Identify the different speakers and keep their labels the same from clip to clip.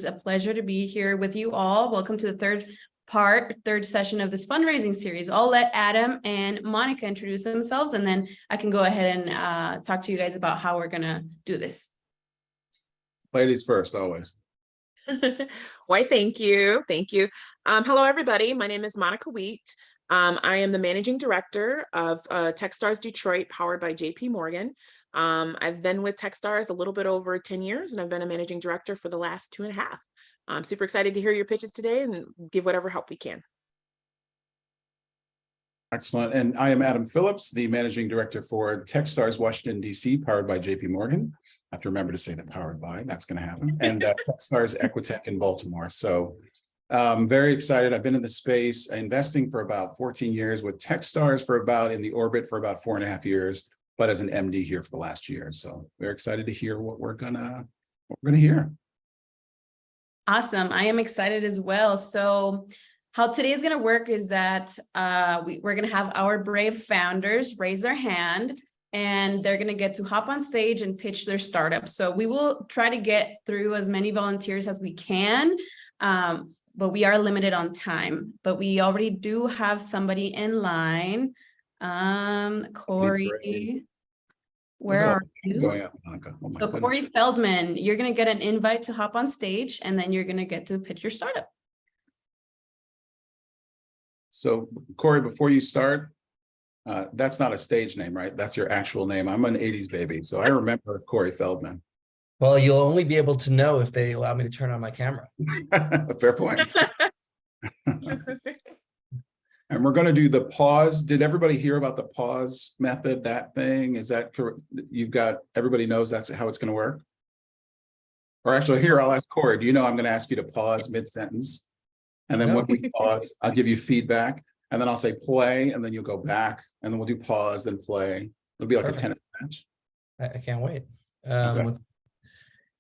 Speaker 1: a pleasure to be here with you all. Welcome to the third session of this fundraising series. I'll let Adam and Monica introduce themselves, and then I can go ahead and talk to you guys about how we're gonna do this.
Speaker 2: Ladies first, always.
Speaker 3: Why, thank you. Thank you. Hello, everybody. My name is Monica Wheat. I am the managing director of Techstars Detroit, powered by JP Morgan. I've been with Techstars a little bit over 10 years, and I've been a managing director for the last 2.5. I'm super excited to hear your pitches today and give whatever help we can.
Speaker 2: Excellent. And I am Adam Phillips, the managing director for Techstars Washington, D.C., powered by JP Morgan. I have to remember to say that powered by, that's going to happen. And Techstars Equitech in Baltimore. So very excited. I've been in the space investing for about 14 years, with Techstars for about in the orbit for about 4.5 years, but as an MD here for the last year. So we're excited to hear what we're gonna hear.
Speaker 1: Awesome. I am excited as well. So how today is going to work is that we're going to have our brave founders raise their hand, and they're going to get to hop on stage and pitch their startup. So we will try to get through as many volunteers as we can, but we are limited on time. But we already do have somebody in line. Corey, where are you? So Corey Feldman, you're going to get an invite to hop on stage, and then you're going to get to pitch your startup.
Speaker 2: So Corey, before you start, that's not a stage name, right? That's your actual name. I'm an 80s baby, so I remember Corey Feldman.
Speaker 4: Well, you'll only be able to know if they allow me to turn on my camera.
Speaker 2: Fair point. And we're going to do the pause. Did everybody hear about the pause method, that thing? Is that correct? You've got, everybody knows that's how it's going to work? Or actually, here, I'll ask Corey, do you know I'm going to ask you to pause mid-sentence? And then when we pause, I'll give you feedback. And then I'll say play, and then you'll go back. And then we'll do pause, then play. It'll be like Perfect. A tennis match.
Speaker 4: I can't wait.
Speaker 2: Okay.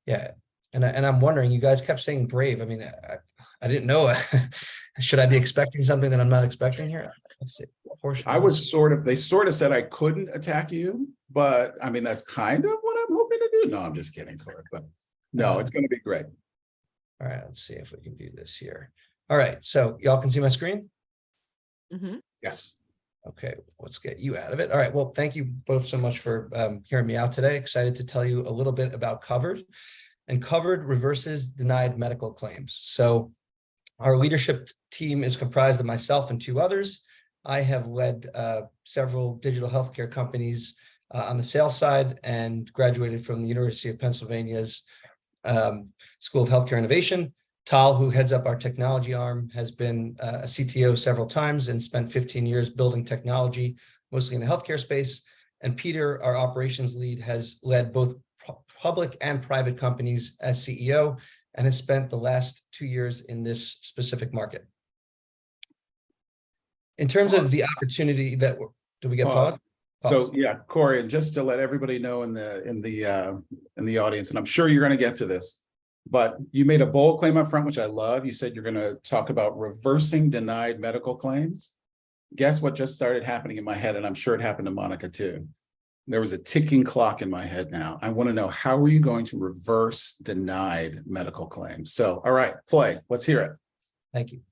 Speaker 4: Yeah. And I'm wondering, you guys kept saying brave. I mean, I didn't know. Should I be expecting something that I'm not expecting here? Let's see.
Speaker 2: I was they sort of said I couldn't attack you, but I mean, that's kind of what I'm hoping to do. No, I'm just kidding, Corey, but no, it's going to be great.
Speaker 4: All right, let's see if we can do this here. All right, so y'all can see my screen?
Speaker 3: Mm-hmm.
Speaker 2: Yes.
Speaker 4: Okay, let's get you out of it. All right, well, thank you both so much for hearing me out today. Excited to tell you a little bit about Covered. And Covered reverses denied medical claims. So our leadership team is comprised of myself and 2 others. I have led several digital healthcare companies on the sales side, and graduated from the University of Pennsylvania's School of Healthcare Innovation. Tal, who heads up our technology arm, has been a CTO several times and spent 15 years building technology, mostly in the healthcare space. And Peter, our operations lead, has led both public and private companies as CEO, and has spent the last 2 years in this specific market. In terms of the opportunity that do we get paused?
Speaker 2: So yeah, Corey, and just to let everybody know in the audience, and I'm sure you're going to get to this, but you made a bold claim up front, which I love. You said you're going to talk about reversing denied medical claims. Guess what just started happening in my head, and I'm sure it happened to Monica too. There was a ticking clock in my head now. I want to know, how are you going to reverse denied medical claims? So, all right, play. Let's hear it.
Speaker 4: Thank you.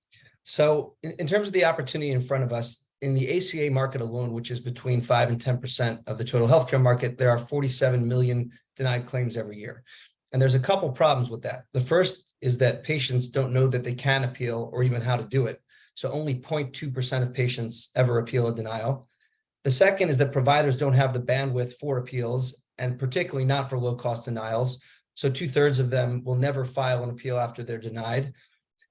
Speaker 4: So in terms of the opportunity in front of us, in the ACA market alone, which is between 5 and 10% of the total healthcare market, there are 47 million denied claims every year. And there's a couple problems with that. The first is that patients don't know that they can appeal or even how to do it. So only 0.2% of patients ever appeal a denial. The second is that providers don't have the bandwidth for appeals, and particularly not for low-cost denials. So 2/3 of them will never file an appeal after they're denied.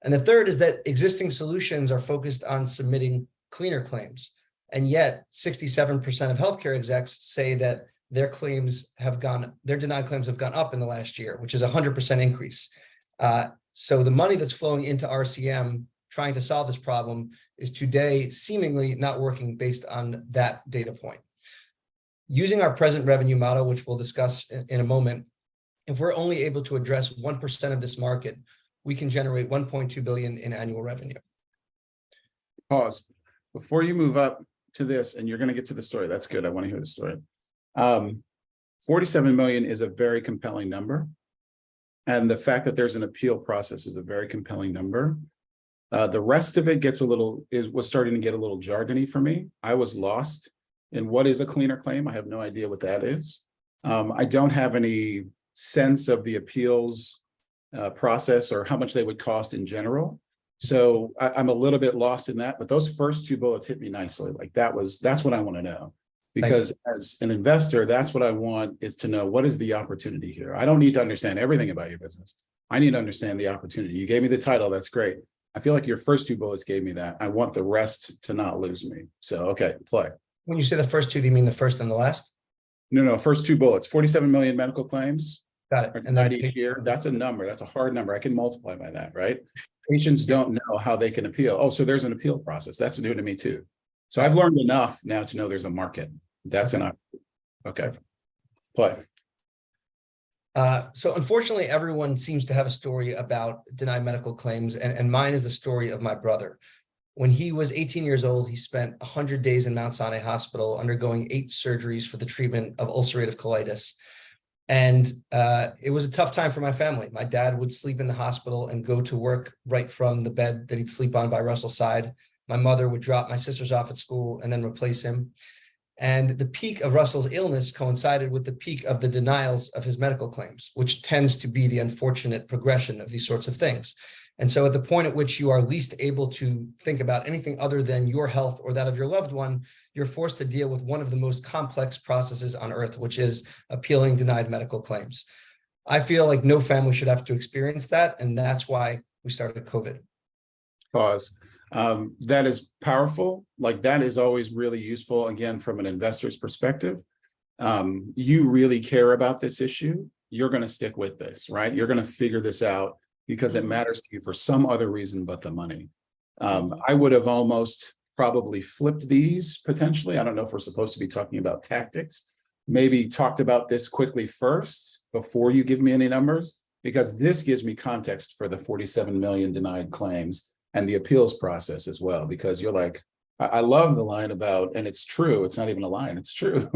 Speaker 4: And the third is that existing solutions are focused on submitting cleaner claims. And yet 67% of healthcare execs say that their denied claims have gone up in the last year, which is a 100% increase. So the money that's flowing into RCM trying to solve this problem is today seemingly not working based on that data point. Using our present revenue model, which we'll discuss in a moment, if we're only able to address 1% of this market, we can generate $1.2 billion in annual revenue.
Speaker 2: Pause. Before you move up to this, and you're going to get to the story. That's good. I want to hear the story. 47 million is a very compelling number. And the fact that there's an appeal process is a very compelling number. The rest of it was starting to get a little jargony for me. I was lost in what is a cleaner claim. I have no idea what that is. I don't have any sense of the appeals process or how much they would cost in general. So I'm a little bit lost in that, but those first two bullets hit me nicely. Like that's what I want to know. Because as an investor, that's what I want, is to know, what is the opportunity here? I don't need to understand everything about your business. I need to understand the opportunity. You gave me the title. That's great. I feel like your first two bullets gave me that. I want the rest to not lose me. So, okay, play.
Speaker 4: When you say the first two, do you mean the first and the last?
Speaker 2: No, first two bullets, 47 million medical claims.
Speaker 4: Got it.
Speaker 2: And then each year, that's a number. That's a hard number. I can multiply by that, right? Patients don't know how they can appeal. Oh, so there's an appeal process. That's new to me too. So I've learned enough now to know there's a market. That's an okay. Play.
Speaker 4: So unfortunately, everyone seems to have a story about denied medical claims, and mine is the story of my brother. When he was 18 years old, he spent 100 days in Mount Sinai Hospital undergoing 8 surgeries for the treatment of ulcerative colitis. And it was a tough time for my family. My dad would sleep in the hospital and go to work right from the bed that he'd sleep on by Russell's side. My mother would drop my sisters off at school and then replace him. And the peak of Russell's illness coincided with the peak of the denials of his medical claims, which tends to be the unfortunate progression of these sorts of things. And so at the point at which you are least able to think about anything other than your health or that of your loved one, you're forced to deal with one of the most complex processes on earth, which is appealing denied medical claims. I feel like no family should have to experience that. And that's why we started COVID.
Speaker 2: Pause. That is powerful. Like, that is always really useful, again, from an investor's perspective. You really care about this issue. You're going to stick with this, right? You're going to figure this out because it matters to you for some other reason but the money. I would have almost probably flipped these potentially. I don't know if we're supposed to be talking about tactics. Maybe talked about this quickly first before you give me any numbers, because this gives me context for the 47 million denied claims and the appeals process as well, because you're like, I love the line about, and it's true, it's not even a line, it's true.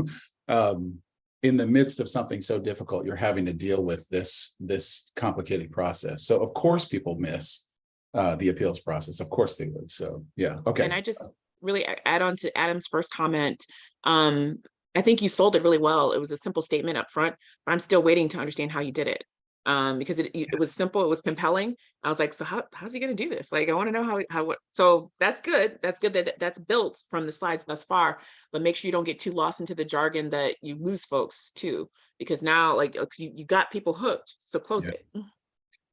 Speaker 2: In the midst of something so difficult, you're having to deal with this complicated process. So of course people miss the appeals process. Of course they would. So yeah, okay.
Speaker 3: And I just really add on to Adam's first comment. I think you sold it really well. It was a simple statement up front, but I'm still waiting to understand how you did it. Because it was simple, it was compelling. I was like, so how's he going to do this? Like, I want to know how. So that's good. That's good that that's built from the slides thus far. But make sure you don't get too lost into the jargon that you lose folks too, because now like you got people hooked. So close it.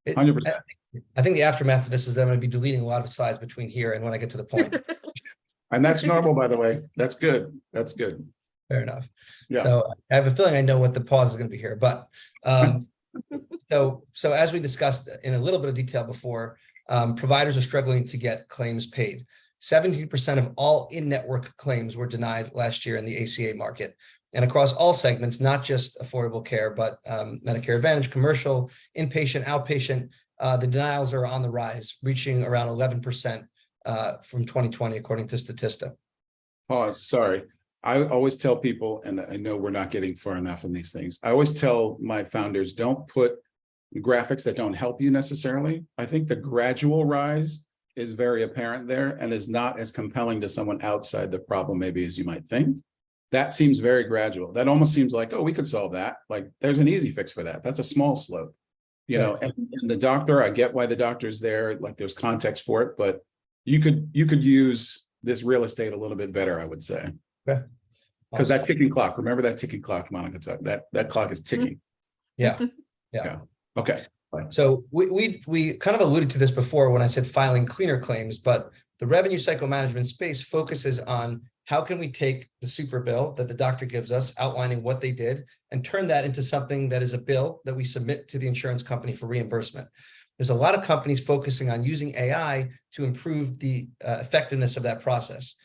Speaker 2: 100%.
Speaker 4: I think the aftermath of this is that I'm going to be deleting a lot of slides between here and when I get to the point.
Speaker 2: And that's normal, by the way. That's good. That's good.
Speaker 4: Fair enough.
Speaker 2: Yeah.
Speaker 4: So I have a feeling I know what the pause is going to be here, but so as we discussed in a little bit of detail before, providers are struggling to get claims paid. 17% of all in-network claims were denied last year in the ACA market, and across all segments, not just affordable care, but Medicare Advantage, commercial, inpatient, outpatient. The denials are on the rise, reaching around 11% from 2020, according to Statista.
Speaker 2: Pause. Sorry. I always tell people, and I know we're not getting far enough in these things. I always tell my founders, don't put graphics that don't help you necessarily. I think the gradual rise is very apparent there and is not as compelling to someone outside the problem maybe as you might think. That seems very gradual. That almost seems like, oh, we could solve that. Like, there's an easy fix for that. That's a small slope, you know. And the doctor, I get why the doctor's there. Like, there's context for it, but you could use this real estate a little bit better, I would say.
Speaker 4: Okay.
Speaker 2: Because that ticking clock, remember that ticking clock, Monica, that clock is ticking.
Speaker 4: Yeah.
Speaker 2: Okay.
Speaker 4: So we kind of alluded to this before when I said filing cleaner claims, but the revenue cycle management space focuses on how can we take the super bill that the doctor gives us outlining what they did and turn that into something that is a bill that we submit to the insurance company for reimbursement. There's a lot of companies focusing on using AI to improve the effectiveness of that process.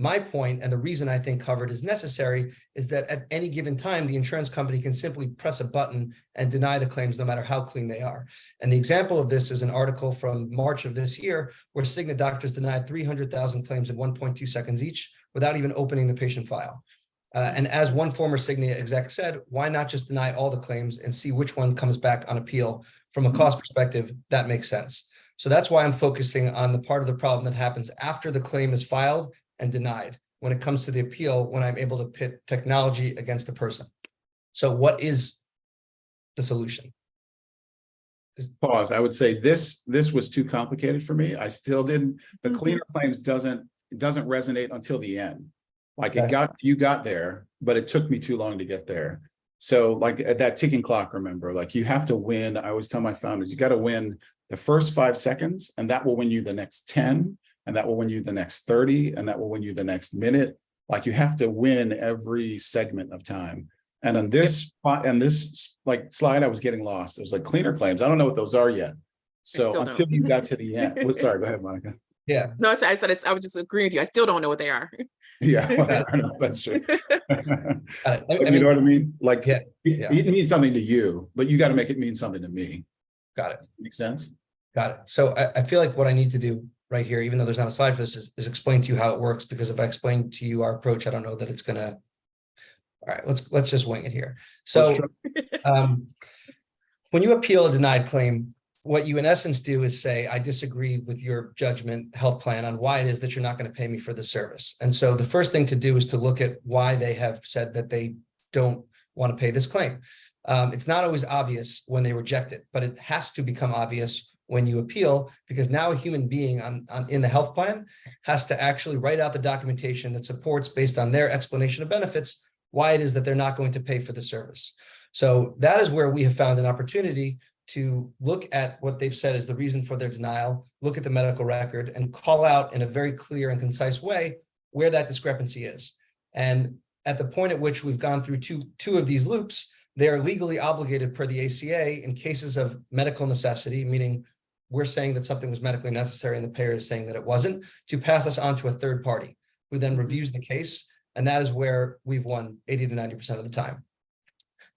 Speaker 4: My point, and the reason I think covered is necessary, is that at any given time, the insurance company can simply press a button and deny the claims no matter how clean they are. And the example of this is an article from March of this year where Cigna doctors denied 300,000 claims in 1.2 seconds each without even opening the patient file. And as one former Cigna exec said, why not just deny all the claims and see which one comes back on appeal From a cost perspective, that makes sense. So that's why I'm focusing on the part of the problem that happens after the claim is filed and denied. When it comes to the appeal, when I'm able to pit technology against the person. So what is the solution?
Speaker 2: Pause. I would say this was too complicated for me. I still didn't, the cleaner claims doesn't resonate until the end. Like you got there, but it took me too long to get there. So like at that ticking clock, remember, like you have to win. I always tell my founders, you got to win the first 5 seconds, and that will win you the next 10, and that will win you the next 30, and that will win you the next minute. Like you have to win every segment of time. And on this like slide, I was getting lost. It was like cleaner claims. I don't know what those are yet. So until you got to the end, well, sorry, go ahead, Monica.
Speaker 4: Yeah.
Speaker 3: No, I was just agreeing with you. I still don't know what they are.
Speaker 2: Yeah, well, fair enough, that's true.
Speaker 4: I
Speaker 2: You
Speaker 4: mean,
Speaker 2: know what I mean? Like
Speaker 4: yeah,
Speaker 2: it means something to you, but you got to make it mean something to me.
Speaker 4: got it.
Speaker 2: Make sense?
Speaker 4: Got it. So I feel like what I need to do right here, even though there's not a slide for this, is explain to you how it works, because if I explain to you our approach, I don't know that it's gonna. All right, let's just wing it here. So when you appeal a denied claim, what you in essence do is say, I disagree with your judgment health plan on why it is that you're not going to pay me for the service. And so the first thing to do is to look at why they have said that they don't want to pay this claim. It's not always obvious when they reject it, but it has to become obvious when you appeal, because now a human being in the health plan has to actually write out the documentation that supports, based on their explanation of benefits, why it is that they're not going to pay for the service. So that is where we have found an opportunity to look at what they've said is the reason for their denial, look at the medical record, and call out in a very clear and concise way where that discrepancy is. And at the point at which we've gone through two of these loops, they are legally obligated per the ACA in cases of medical necessity, meaning we're saying that something was medically necessary and the payer is saying that it wasn't, to pass us on to a third party who then reviews the case. And that is where we've won 80 to 90% of the time.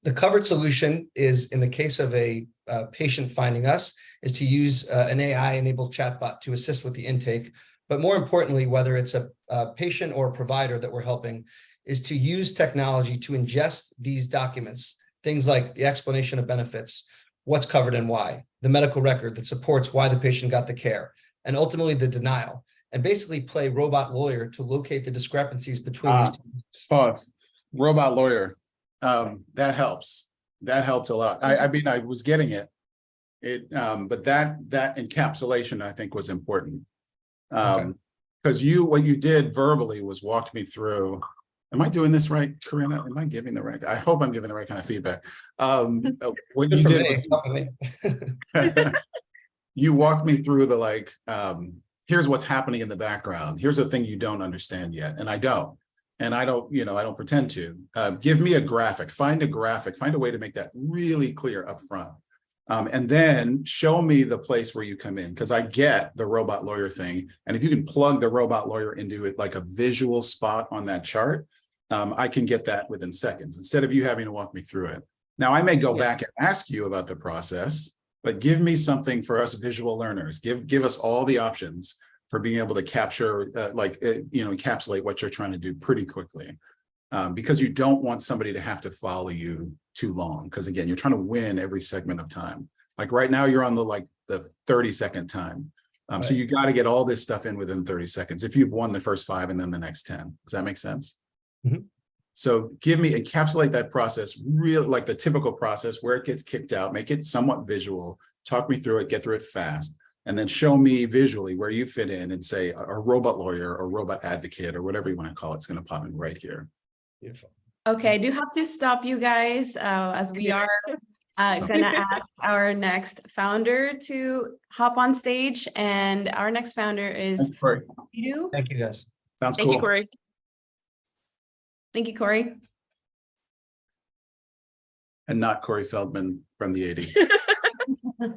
Speaker 4: The covered solution is, in the case of a patient finding us, is to use an AI-enabled chatbot to assist with the intake. But more importantly, whether it's a patient or a provider that we're helping, is to use technology to ingest these documents, things like the explanation of benefits, what's covered and why, the medical record that supports why the patient got the care, and ultimately the denial, and basically play robot lawyer to locate the discrepancies between these two.
Speaker 2: Pause. Robot lawyer. That helps. That helped a lot. I mean, I was getting it. But that encapsulation, I think, was important. Because what you did verbally was walked me through. Am I doing this right, Corinna? Am I giving the right? I hope I'm giving the right kind of feedback. What you did, you walked me through the like, here's what's happening in the background. Here's the thing you don't understand yet, and I don't. And I don't, I don't pretend to. Give me a graphic, find a way to make that really clear up front. And then show me the place where you come in, because I get the robot lawyer thing. And if you can plug the robot lawyer into it like a visual spot on that chart, I can get that within seconds instead of you having to walk me through it. Now, I may go back and ask you about the process, but give me something for us visual learners. Give us all the options for being able to capture, encapsulate what you're trying to do pretty quickly. Because you don't want somebody to have to follow you too long. Because again, you're trying to win every segment of time. Like right now, you're on the 30-second time. Right. So you got to get all this stuff in within 30 seconds if you've won the first 5 and then the next 10. Does that make sense? Mm-hmm. So encapsulate that process, real like the typical process where it gets kicked out, make it somewhat visual, talk me through it, get through it fast. And then show me visually where you fit in and say a robot lawyer or robot advocate or whatever you want to call it. It's going to pop in right here.
Speaker 4: Beautiful.
Speaker 1: Okay, I do have to stop you guys as we are going to ask our next founder to hop on stage. And our next founder is you.
Speaker 4: Thank you, guys.
Speaker 2: Sounds cool.
Speaker 3: Thank you, Corey.
Speaker 1: Thank you, Corey.
Speaker 2: And not Corey Feldman from the 80s.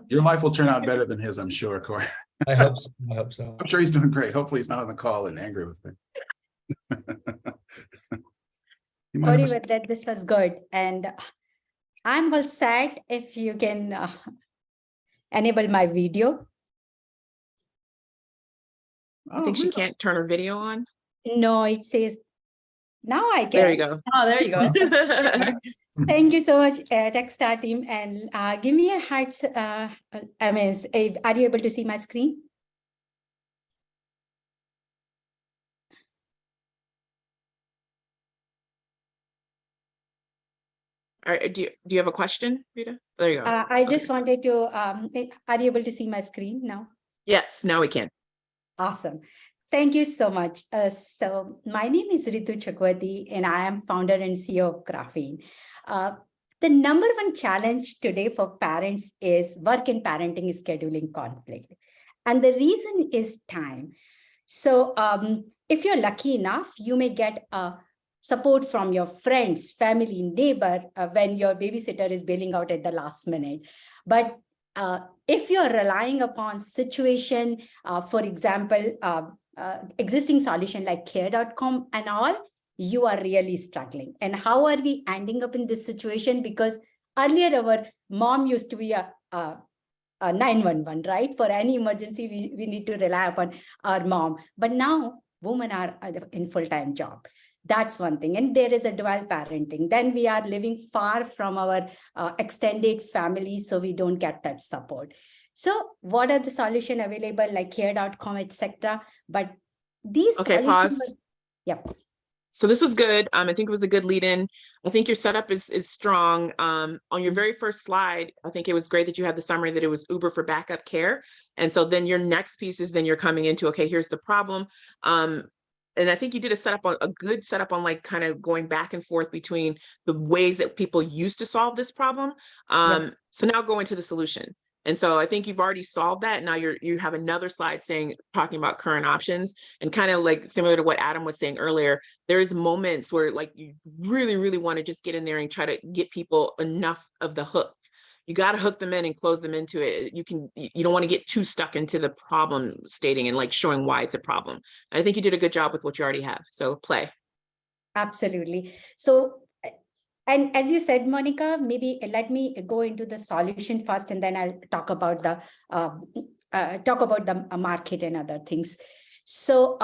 Speaker 2: Your life will turn out better than his, I'm sure, Corey.
Speaker 4: I hope so. I hope so.
Speaker 2: I'm sure he's doing great. Hopefully he's not on the call and angry with me.
Speaker 5: Sorry with that, this was good. And I'm all set if you can enable my video.
Speaker 3: I think she can't turn her video on.
Speaker 5: No, it says, now I can.
Speaker 3: There you go.
Speaker 1: Oh, there you go.
Speaker 5: Thank you so much, Techstar team. And give me a heart. I mean, are you able to see my screen?
Speaker 3: All right, do you have a question, Rita? There you go.
Speaker 5: I just wanted to, are you able to see my screen now?
Speaker 3: Yes, now we can.
Speaker 5: Awesome. Thank you so much. So my name is Ritu Chakwati, and I am founder and CEO of Graphene. The number one challenge today for parents is work and parenting scheduling conflict. And the reason is time. So if you're lucky enough, you may get support from your friends, family, neighbor when your babysitter is bailing out at the last minute. But if you're relying upon situation, for example, existing solution like care.com and all, you are really struggling. And how are we ending up in this situation? Because earlier our mom used to be a 911, right? For any emergency, we need to rely upon our mom. But now women are in full-time job. That's one thing. And there is a dual parenting. Then we are living far from our extended family, so we don't get that support. So what are the solutions available like care.com, etc.? But these
Speaker 3: Okay, pause.
Speaker 5: Yep.
Speaker 3: So this was good. I think it was a good lead in. I think your setup is strong. On your very first slide, I think it was great that you had the summary that it was Uber for backup care. And so then your next piece is then you're coming into, okay, here's the problem. And I think you did a good setup on like kind of going back and forth between the ways that people used to solve this problem. So now go into the solution. And so I think you've already solved that. Now you have another slide talking about current options, and kind of like similar to what Adam was saying earlier, there is moments where like you really, really want to just get in there and try to get people enough of the hook. You got to hook them in and close them into it. You don't want to get too stuck into the problem stating and like showing why it's a problem. And I think you did a good job with what you already have. So play.
Speaker 5: Absolutely. So, and as you said, Monica, maybe let me go into the solution first, and then I'll talk about the market and other things. So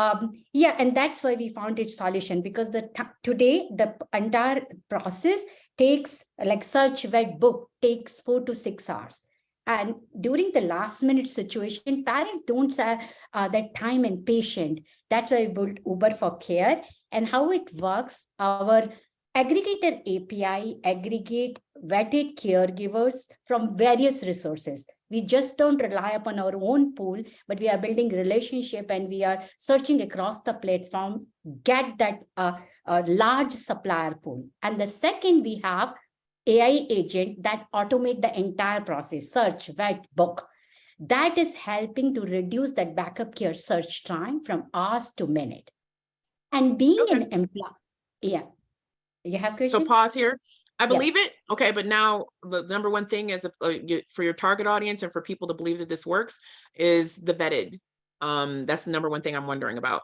Speaker 5: yeah, and that's why we found it solution, because today the entire process takes, like search, vet, book, takes 4 to 6 hours. And during the last minute situation, parents don't have that time and patience. That's why we built Uber for Care. And how it works, our aggregator API aggregate vetted caregivers from various resources. We just don't rely upon our own pool, but we are building relationship, and we are searching across the platform, get that large supplier pool. And the second, we have AI agent that automate the entire process, search, vet, book. That is helping to reduce that backup care search time from hours to minute. And being an employee, yeah. You have questions?
Speaker 3: So pause here. I believe it. Okay, but now the number one thing is for your target audience and for people to believe that this works is the vetted. That's the number one thing I'm wondering about.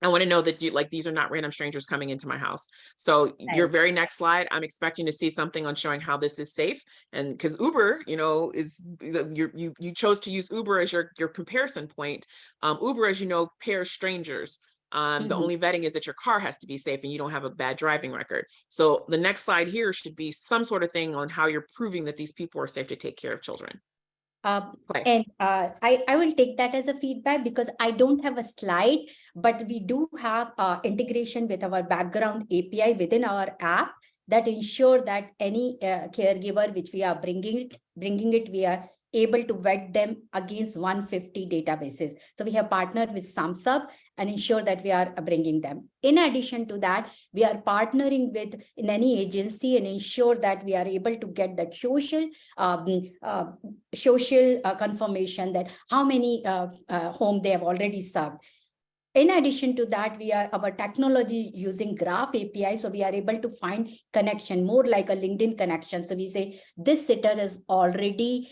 Speaker 3: I want to know that these are not random strangers coming into my house. So your very next slide, I'm expecting to see something on showing how this is safe. And because Uber, is you chose to use Uber as your comparison point. Uber, as you know, pairs strangers. The only vetting is that your car has to be safe and you don't have a bad driving record. So the next slide here should be some sort of thing on how you're proving that these people are safe to take care of children.
Speaker 5: And I will take that as a feedback, because I don't have a slide, but we do have integration with our background API within our app that ensure that any caregiver which we are bringing it, we are able to vet them against 150 databases. So we have partnered with SumSub and ensure that we are bringing them. In addition to that, we are partnering with in any agency and ensure that we are able to get that social confirmation that how many home they have already served. In addition to that, our technology using Graph API, so we are able to find connection more like a LinkedIn connection. So we say this sitter has already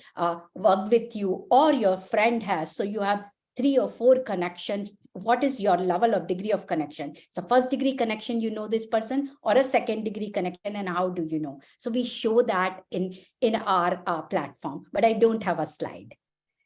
Speaker 5: worked with you, or your friend has. So you have 3 or 4 connections. What is your level of degree of connection? It's a first degree connection, this person, or a second degree connection, and how do you know? So we show that in our platform, but I don't have a slide.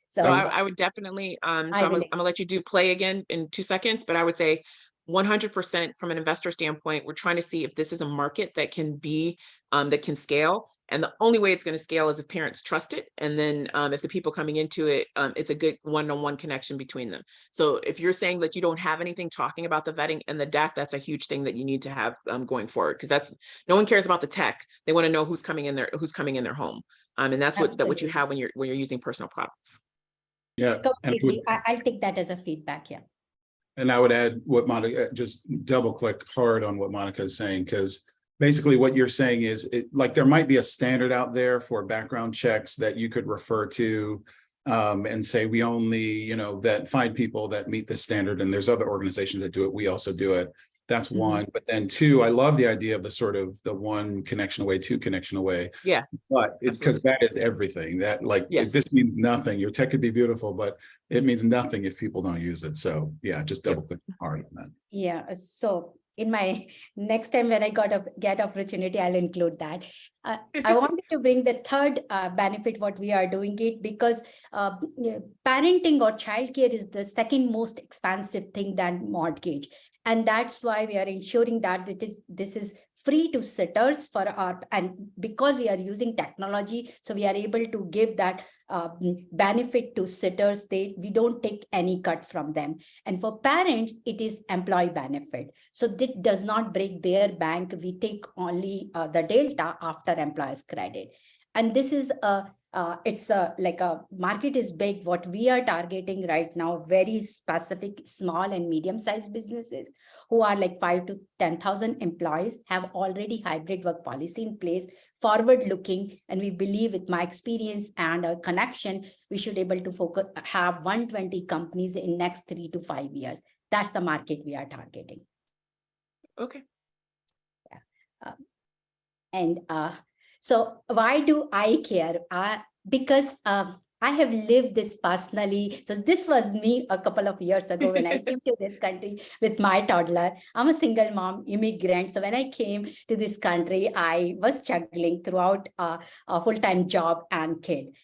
Speaker 3: So I would definitely, I'm gonna let you do play again in 2 seconds, but I would say 100% from an investor standpoint, we're trying to see if this is a market that can be, that can scale. And the only way it's going to scale is if parents trust it. And then if the people coming into it, it's a good one-on-one connection between them. So if you're saying that you don't have anything talking about the vetting and the DAC, that's a huge thing that you need to have going forward, because that's, no one cares about the tech. They want to know who's coming in their home. And that's what you have when you're using personal products.
Speaker 2: Yeah. And
Speaker 5: Completely. I'll take that as a feedback. Yeah.
Speaker 2: And I would add what Monica, just double click hard on what Monica is saying, because basically what you're saying is like there might be a standard out there for background checks that you could refer to and say we only, that find people that meet the standard, and there's other organizations that do it. We also do it. That's one. But then two, I love the idea of the sort of the one connection away, two connection away.
Speaker 3: Yeah.
Speaker 2: But it's because that is everything. That like
Speaker 3: Yes.
Speaker 2: this means nothing. Your tech could be beautiful, but it means nothing if people don't use it. So yeah, just double click hard on that.
Speaker 5: Yeah. So in my next time when I get opportunity, I'll include that. I wanted to bring the third benefit what we are doing it, because parenting or childcare is the second most expensive thing than mortgage. And that's why we are ensuring that this is free to sitters for our, and because we are using technology, so we are able to give that benefit to sitters. We don't take any cut from them. And for parents, it is employee benefit. So that does not break their bank. We take only the delta after employees credit. And this is it's like a market is big. What we are targeting right now, very specific small and medium-sized businesses who are like 5 to 10,000 employees, have already hybrid work policy in place, forward-looking, and we believe with my experience and a connection, we should able to have 120 companies in next 3 to 5 years. That's the market we are targeting.
Speaker 3: Okay.
Speaker 5: Yeah. So why do I care? Because I have lived this personally. So this was me a couple of years ago when I came to this country with my toddler. I'm a single mom, immigrant. So when I came to this country, I was struggling throughout a full-time job and kid.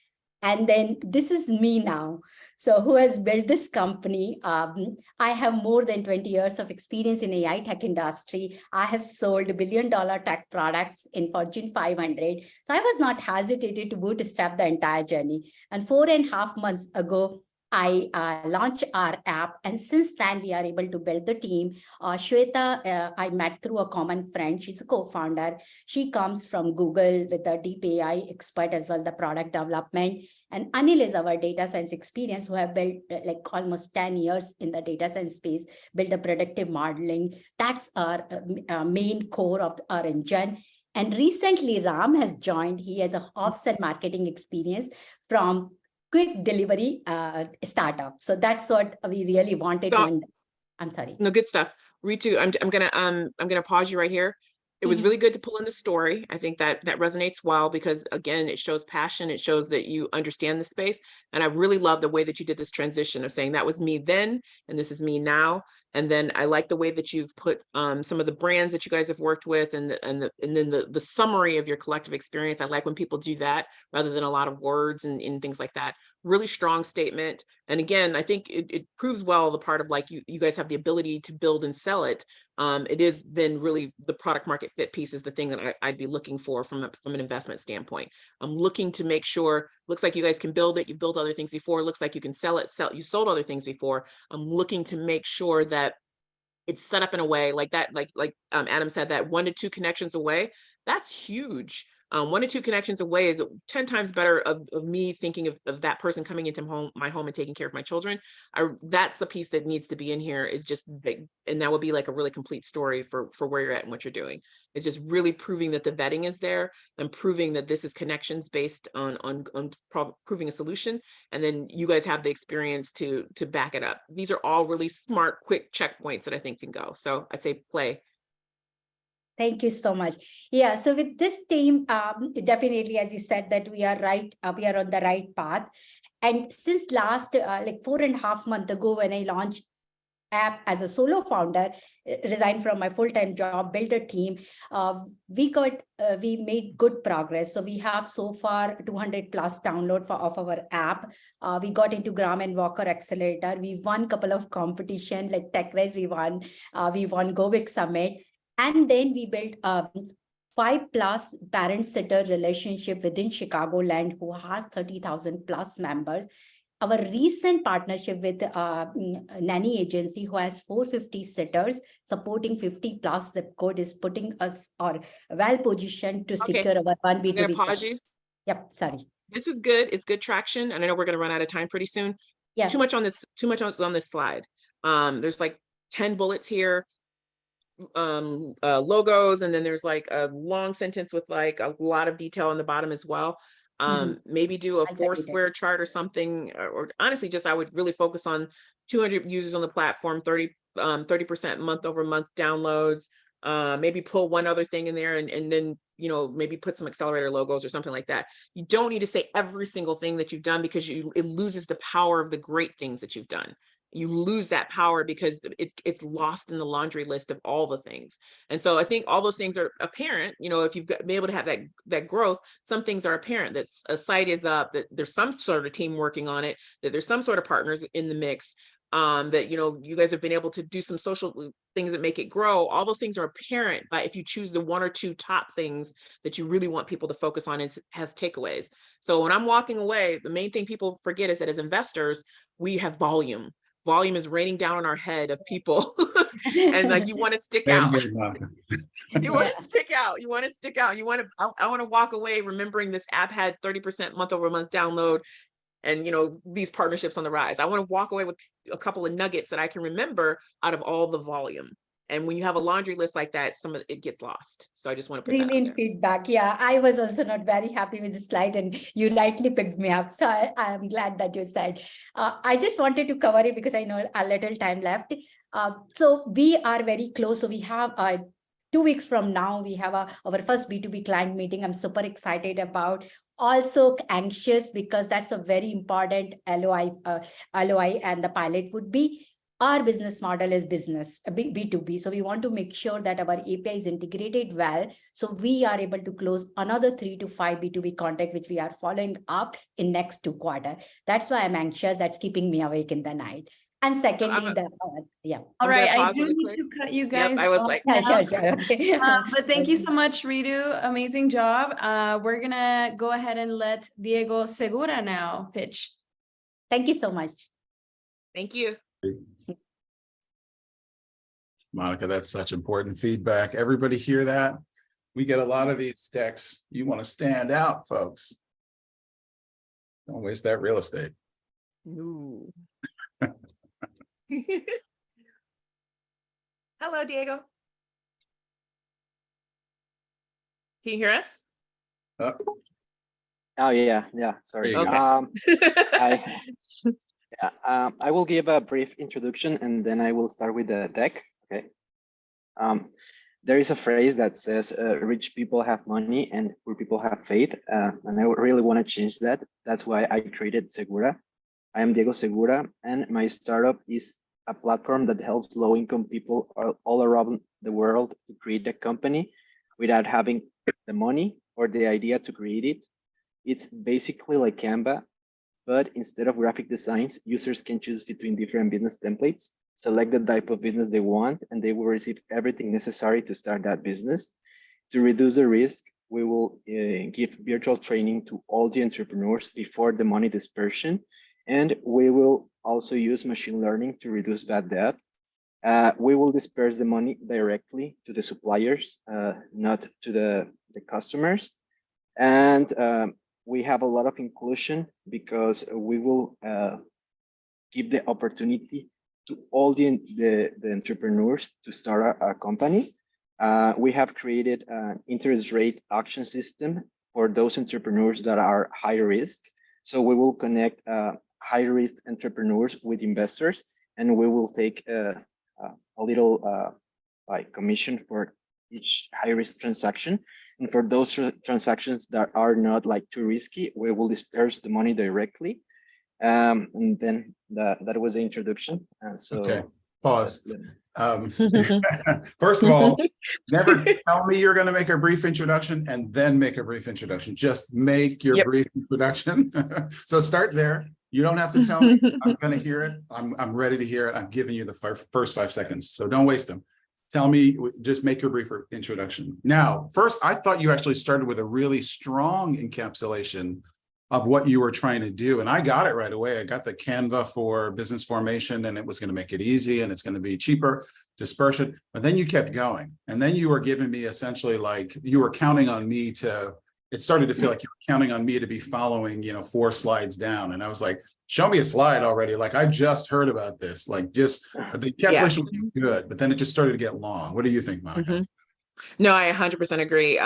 Speaker 5: And then this is me now. So who has built this company? I have more than 20 years of experience in AI tech industry. I have sold $1 billion tech products in Fortune 500. So I was not hesitated to bootstrap the entire journey. And 4.5 months ago, I launched our app. And since then, we are able to build the team. Shweta, I met through a common friend. She's a co-founder. She comes from Google with a deep AI expert as well, the product development. And Anil is our data science experience, who have built like almost 10 years in the data science space, build a predictive modeling. That's our main core of our engine. And recently, Ram has joined. He has a ops and marketing experience from quick delivery startup. So that's what we really wanted to. I'm sorry.
Speaker 3: No, good stuff. Ritu, I'm gonna pause you right here. It was really good to pull in the story. I think that resonates well, because again, it shows passion. It shows that you understand the space. And I really love the way that you did this transition of saying that was me then, and this is me now. And then I like the way that you've put some of the brands that you guys have worked with, and then the summary of your collective experience. I like when people do that rather than a lot of words and things like that. Really strong statement. And again, I think it proves well the part of like you guys have the ability to build and sell it. It is then really the product market fit piece is the thing that I'd be looking for from an investment standpoint. I'm looking to make sure, looks like you guys can build it. You've built other things before. Looks like you can sell it. You sold other things before. I'm looking to make sure that it's set up in a way like that, like Adam said, that 1 to 2 connections away. That's huge. 1 to 2 connections away is 10 times better of me thinking of that person coming into my home and taking care of my children. That's the piece that needs to be in here, is just big. And that would be like a really complete story for where you're at and what you're doing. It's just really proving that the vetting is there and proving that this is connections based on proving a solution. And then you guys have the experience to back it up. These are all really smart, quick checkpoints that I think can go. So I'd say play.
Speaker 5: Thank you so much. Yeah, so with this team, definitely, as you said, that we are right, we are on the right path. And since last like 4.5 months ago, when I launched app as a solo founder, resigned from my full-time job, built a team. We made good progress. So we have so far 200 plus download of our app. We got into Gram and Walker Accelerator. We won a couple of competition like TechRise. We won Go Big Summit, and then we built 5+ parent sitter relationship within Chicagoland who has 30,000 plus members. Our recent partnership with nanny agency who has 450 sitters supporting 50 plus zip code is putting us well positioned to
Speaker 3: Okay.
Speaker 5: secure our one
Speaker 3: I'm
Speaker 5: B2B.
Speaker 3: gonna pause you.
Speaker 5: Yep, sorry.
Speaker 3: This is good. It's good traction. And I know we're gonna run out of time pretty soon.
Speaker 5: Yeah.
Speaker 3: Too much on this slide. There's like 10 bullets here, logos, and then there's like a long sentence with like a lot of detail on the bottom as well. Maybe do a
Speaker 5: I
Speaker 3: four
Speaker 5: get it.
Speaker 3: square chart or something, or honestly, just I would really focus on 200 users on the platform, 30% month over month downloads. Maybe pull one other thing in there, and then, you know, maybe put some accelerator logos or something like that. You don't need to say every single thing that you've done, because it loses the power of the great things that you've done. You lose that power because it's lost in the laundry list of all the things. And so I think all those things are apparent. You know, if you've been able to have that growth, some things are apparent, that a site is up, that there's some sort of team working on it, that there's some sort of partners in the mix, that, you know, you guys have been able to do some social things that make it grow. All those things are apparent, but if you choose the one or two top things that you really want people to focus on as takeaways. So when I'm walking away, the main thing people forget is that as investors, we have volume. Volume is raining down on our head of people. And like, you want to stick
Speaker 2: Very
Speaker 3: out.
Speaker 2: good, Monica.
Speaker 3: You want to stick out. You want to stick out. I want to walk away remembering this app had 30% month over month download, and, you know, these partnerships on the rise. I want to walk away with a couple of nuggets that I can remember out of all the volume. And when you have a laundry list like that, some of it gets lost. So I just want to put that out
Speaker 5: Brilliant
Speaker 3: there.
Speaker 5: feedback. Yeah, I was also not very happy with the slide, and you rightly picked me up. So I'm glad that you said. I just wanted to cover it because I know a little time left. So we are very close. So we have 2 weeks from now, we have our first B2B client meeting. I'm super excited about. Also anxious because that's a very important LOI, and the pilot would be. Our business model is B2B. So we want to make sure that our API is integrated well. So we are able to close another 3 to 5 B2B contracts, which we are following up in next 2 quarters. That's why I'm anxious. That's keeping me awake in the night. And secondly, yeah.
Speaker 1: All
Speaker 3: I'm
Speaker 1: right,
Speaker 3: gonna
Speaker 1: I
Speaker 3: pause
Speaker 1: do
Speaker 3: really
Speaker 1: need
Speaker 3: quick.
Speaker 1: to cut you
Speaker 3: Yep,
Speaker 1: guys
Speaker 3: I was
Speaker 1: off
Speaker 3: like,
Speaker 1: now.
Speaker 5: Sure. Okay.
Speaker 1: But thank you so much, Ritu. Amazing job. We're gonna go ahead and let Diego Segura now pitch.
Speaker 5: Thank you so much.
Speaker 3: thank you.
Speaker 2: Monica, that's such important feedback. Everybody hear that? We get a lot of these decks. You want to stand out, folks. Don't waste that real estate.
Speaker 3: Ooh. Hello, Diego. Can you hear us?
Speaker 2: Uh,
Speaker 6: Oh yeah, sorry.
Speaker 2: There you
Speaker 3: Okay.
Speaker 6: I will give a brief introduction and then I will start with the deck. Okay. There is a phrase that says rich people have money and poor people have faith, and I really want to change that. That's why I created Segura. I am Diego Segura, and my startup is a platform that helps low-income people all around the world to create a company without having the money or the idea to create it. It's basically like Canva, but instead of graphic designs, users can choose between different business templates, select the type of business they want, and they will receive everything necessary to start that business. To reduce the risk, we will give virtual training to all the entrepreneurs before the money dispersion, and we will also use machine learning to reduce bad debt. We will disperse the money directly to the suppliers, not to the customers. And we have a lot of inclusion because we will give the opportunity to all the entrepreneurs to start a company. We have created an interest rate auction system for those entrepreneurs that are high risk. So we will connect high risk entrepreneurs with investors, and we will take a little like commission for each high risk transaction. And for those transactions that are not like too risky, we will disperse the money directly. And then that was the introduction. So
Speaker 2: Okay. Pause. First of all, never tell me you're going to make a brief introduction and then make a brief introduction. Just make your
Speaker 3: Yep.
Speaker 2: brief introduction. So start there. You don't have to tell me. I'm going to hear it. I'm ready to hear it. I'm giving you the first 5 seconds. So don't waste them. Tell me, just make your brief introduction. Now, first, I thought you actually started with a really strong encapsulation of what you were trying to do. And I got it right away. I got the Canva for business formation, and it was going to make it easy and it's going to be cheaper, dispersion. But then you kept going. And then you were giving me essentially like you were counting on me to, it started to feel like you were counting on me to be following, 4 slides down. And I was like, show me a slide already. Like I just heard about this, like just the encapsulation was good, but then it just started to get long. What do you think, Monica?
Speaker 3: No, I 100% agree.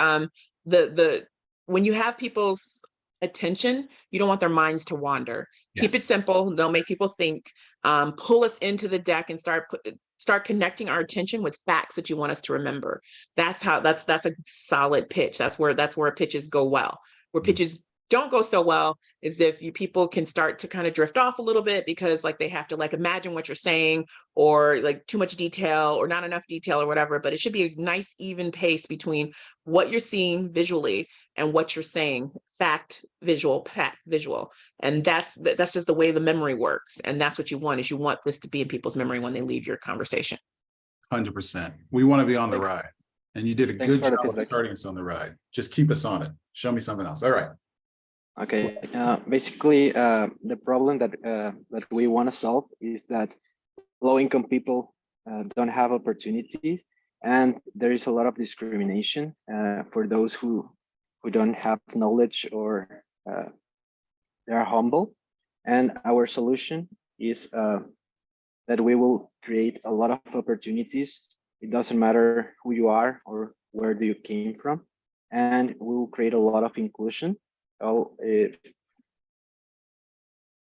Speaker 3: When you have people's attention, you don't want their minds to wander. Keep it
Speaker 2: Yes.
Speaker 3: simple. Don't make people think. Pull us into the deck and start connecting our attention with facts that you want us to remember. That's a solid pitch. That's where pitches go well. Where pitches don't go so well is if people can start to kind of drift off a little bit because like they have to like imagine what you're saying or like too much detail or not enough detail or whatever. But it should be a nice even pace between what you're seeing visually and what you're saying, fact, visual, visual. And that's just the way the memory works. And that's what you want is you want this to be in people's memory when they leave your conversation.
Speaker 2: 100%. We want to be on the
Speaker 6: Thanks.
Speaker 2: ride. And you did a
Speaker 6: Thanks
Speaker 2: good
Speaker 6: for the
Speaker 2: job of
Speaker 6: feedback.
Speaker 2: starting us on the ride. Just keep us on it. Show me something else. All right.
Speaker 6: Okay, basically, the problem that we want to solve is that low-income people don't have opportunities, and there is a lot of discrimination for those who don't have knowledge or they are humble. And our solution is that we will create a lot of opportunities. It doesn't matter who you are or where do you came from, and we will create a lot of inclusion.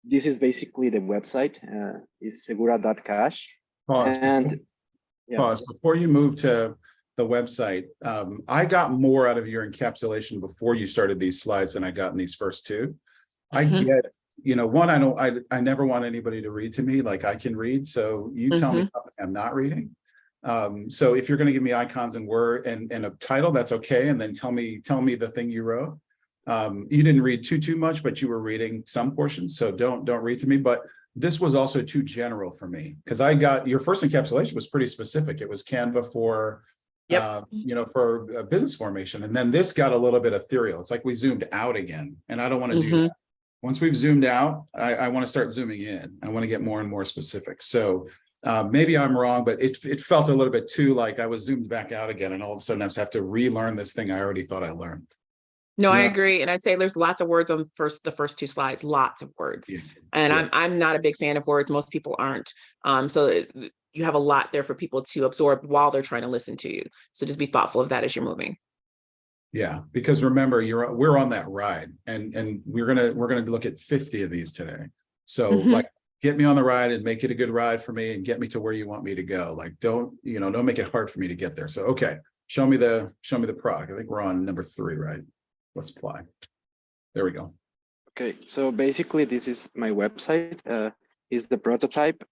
Speaker 6: This is basically the website, is segura.cash.
Speaker 2: Pause.
Speaker 6: And yeah.
Speaker 2: Pause. Before you move to the website, I got more out of your encapsulation before you started these slides than I got in these first 2. I get, one, I never want anybody to read to me like I can read. So you tell me something I'm not reading. So if you're going to give me icons and word and a title, that's okay. And then tell me the thing you wrote. You didn't read too much, but you were reading some portions. So don't read to me. But this was also too general for me because I got your first encapsulation was pretty specific. It was Canva for, for business formation. And then this got a little bit ethereal. It's like we zoomed out again. And I don't want to do that. Once we've zoomed out, I want to start zooming in. I want to get more and more specific. So maybe I'm wrong, but it felt a little bit too like I was zoomed back out again. And all of a sudden I have to relearn this thing I already thought I learned.
Speaker 3: No, I agree. And I'd say there's lots of words on the first 2 slides, lots of words. And I'm not a big fan of words. Most people aren't. So you have a lot there for people to absorb while they're trying to listen to you. So just be thoughtful of that as you're moving.
Speaker 2: Yeah, because remember, we're on that ride and we're gonna look at 50 of these today. So like get me on the ride and make it a good ride for me and get me to where you want me to go. Like don't make it hard for me to get there. So okay, show me the product. I think we're on number 3, right? Let's apply. There we go.
Speaker 6: Okay, so basically this is my website. Is the prototype.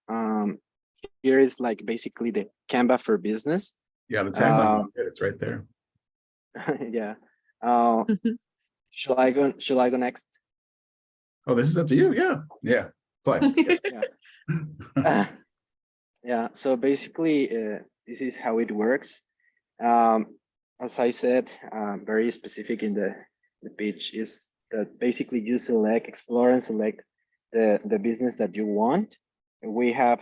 Speaker 6: Here is like basically the Canva for business.
Speaker 2: Yeah, the tagline, it's right there.
Speaker 6: Yeah. Shall I go next?
Speaker 2: Oh, this is up to you. Yeah. Play.
Speaker 6: Yeah. So basically, this is how it works. As I said, very specific in the pitch is that basically you explore and select the business that you want. We have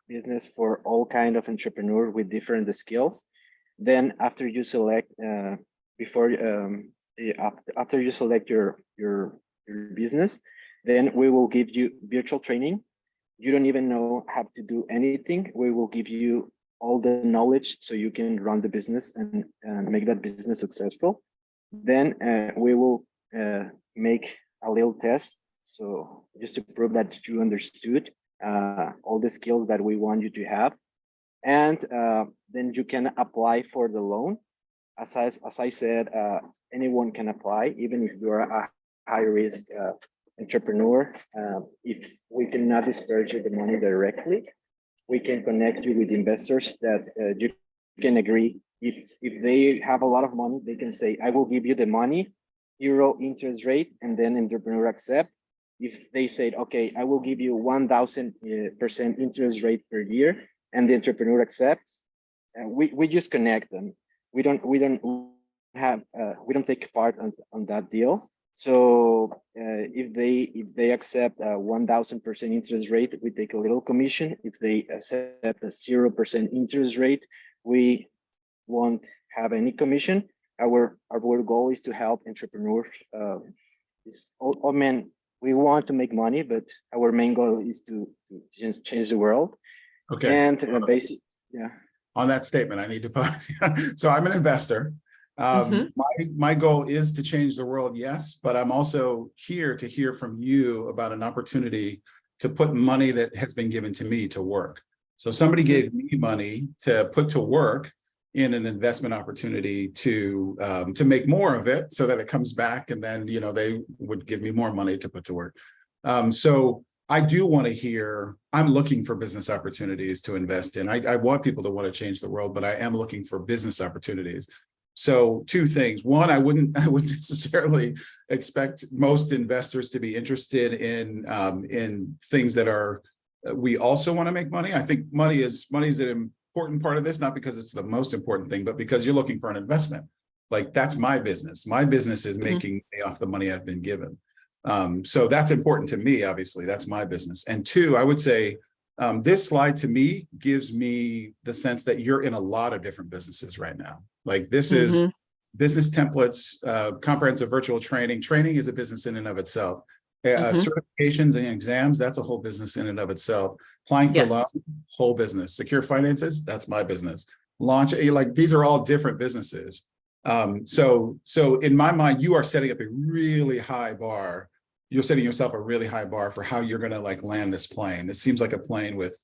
Speaker 6: business for all kind of entrepreneur with different skills. Then after you select, after you select your business, then we will give you virtual training. You don't even know how to do anything. We will give you all the knowledge so you can run the business and make that business successful. Then we will make a little test. So just to prove that you understood all the skills that we want you to have. And then you can apply for the loan. As I said, anyone can apply, even if you're a high risk entrepreneur. If we cannot disperse you the money directly, we can connect you with investors that you can agree. If they have a lot of money, they can say, I will give you the money, 0 interest rate, and then entrepreneur accept. If they said, okay, I will give you 1,000% interest rate per year, and the entrepreneur accepts, we just connect them. We don't take part on that deal. So if they accept a 1,000% interest rate, we take a little commission. If they accept a 0% interest rate, we won't have any commission. Our goal is to help entrepreneurs. We want to make money, but our main goal is to just change the world.
Speaker 2: Okay.
Speaker 6: And basically, yeah.
Speaker 2: On that statement, I need to pause. So I'm an investor. My goal is to change the world, yes, but I'm also here to hear from you about an opportunity to put money that has been given to me to work. So somebody gave me money to put to work in an investment opportunity to make more of it so that it comes back, and then they would give me more money to put to work. So I do want to hear, I'm looking for business opportunities to invest in. I want people to want to change the world, but I am looking for business opportunities. So 2 things. One, I wouldn't necessarily expect most investors to be interested in things that are, we also want to make money. I think money is an important part of this, not because it's the most important thing, but because you're looking for an investment. Like, that's my business. My business is making money off the money I've been given. So that's important to me, obviously. That's my business. And 2, I would say this slide to me gives me the sense that you're in a lot of different businesses right now. Like, this is business templates, comprehensive virtual training. Training is a business in and of itself. Certifications and exams, that's a whole business in and of itself. Applying for loans, whole business. Secure finances, that's my business. Launch, like, these are all different businesses. So in my mind, you are setting up a really high bar. You're setting yourself a really high bar for how you're going to land this plane. This seems like a plane with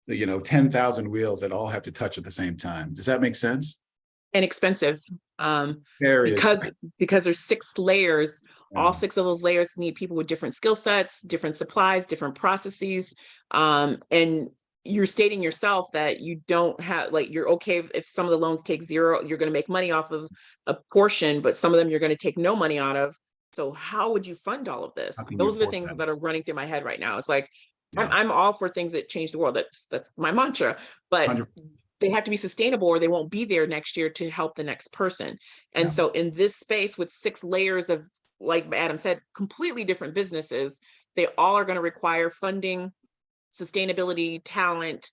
Speaker 2: 10,000 wheels that all have to touch at the same time. Does that make sense?
Speaker 3: And expensive, because there's 6 layers. All 6 of those layers need people with different skill sets, different supplies, different processes. And you're stating yourself that you don't have, you're okay if some of the loans take 0, you're going to make money off of a portion, but some of them you're going to take no money out of. So how would you fund all of this? Those are the things that are running through my head right now. It's like, I'm all for things that change the world. That's my mantra, but 100%. They have to be sustainable or they won't be there next year to help the next person. And so in this space with 6 layers of, like Adam said, completely different businesses, they all are going to require funding, sustainability, talent,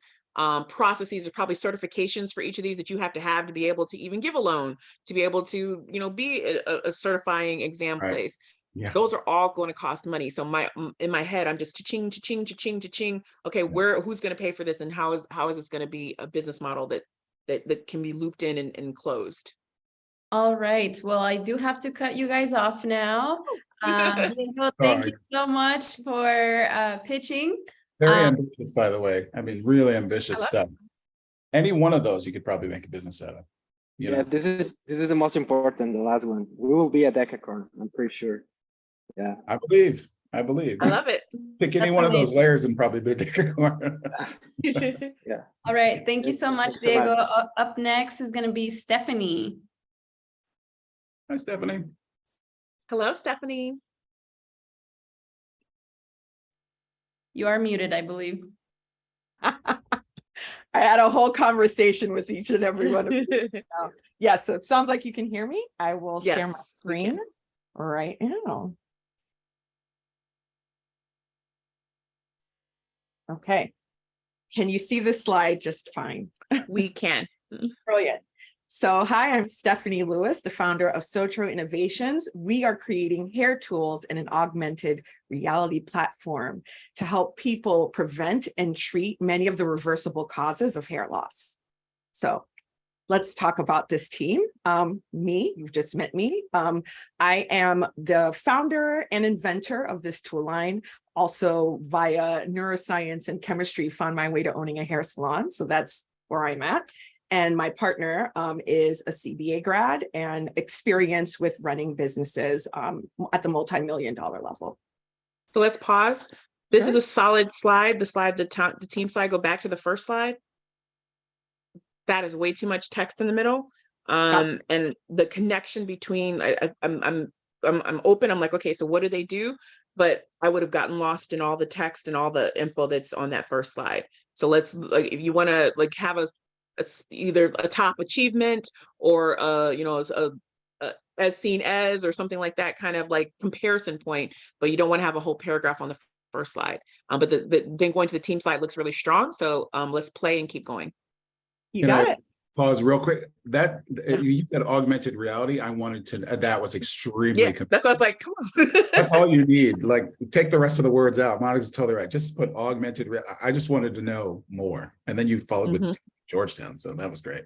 Speaker 3: processes. There's probably certifications for each of these that you have to be able to even give a loan, to be able to, be a certifying exam place. Yeah. Those are all going to cost money. So in my head, I'm just cha-ching, cha-ching, cha-ching, cha-ching. Okay, who's going to pay for this, and how is this going to be a business model that can be looped in and closed?
Speaker 1: All right. Well, I do have to cut you guys off now. Diego, thank you so much for pitching.
Speaker 2: Very ambitious, by the way. I mean, really ambitious stuff. Any one of those you could probably make a business out of.
Speaker 6: Yeah, this is the most important, the last one. We will be a decacorn, I'm pretty sure. Yeah,
Speaker 2: I believe.
Speaker 3: I love it.
Speaker 2: Pick any one of those layers and probably be a decacorn.
Speaker 6: Yeah.
Speaker 1: All right. Thank you so much, Diego. Up next is going to be Stephanie.
Speaker 2: Hi, Stephanie.
Speaker 3: Hello, Stephanie.
Speaker 1: You are muted, I believe.
Speaker 7: I had a whole conversation with each and every one of you. Yes, so it sounds like you can hear me. I will share my screen right now. Okay. Can you see this slide just fine?
Speaker 3: We can.
Speaker 7: Brilliant. So hi, I'm Stephanie Lewis, the founder of Sotro Innovations. We are creating hair tools and an augmented reality platform to help people prevent and treat many of the reversible causes of hair loss. So let's talk about this team. You've just met me. I am the founder and inventor of this tool line. Also via neuroscience and chemistry, found my way to owning a hair salon. So that's where I'm at. And my partner is a CBA grad and experience with running businesses at the multi-million-dollar level.
Speaker 3: So let's pause. This is a solid slide. The team slide, go back to the first slide. That is way too much text in the middle. And the connection between, I'm open. I'm like, okay, so what do they do? But I would have gotten lost in all the text and all the info that's on that first slide. So let's, like, if you want to like have either a top achievement or you know, as seen as, or something like that, kind of like comparison point, but you don't want to have a whole paragraph on the first slide. But then going to the team slide looks really strong. So let's play and keep going.
Speaker 7: You got it.
Speaker 2: Pause real quick. That you used that augmented reality. I wanted to. That was extremely.
Speaker 3: Yeah, that's why I was like, come on.
Speaker 2: That's all you need. Like, take the rest of the words out. Monica's totally right. Just put augmented. I just wanted to know more, and then you followed with Georgetown, so that was great.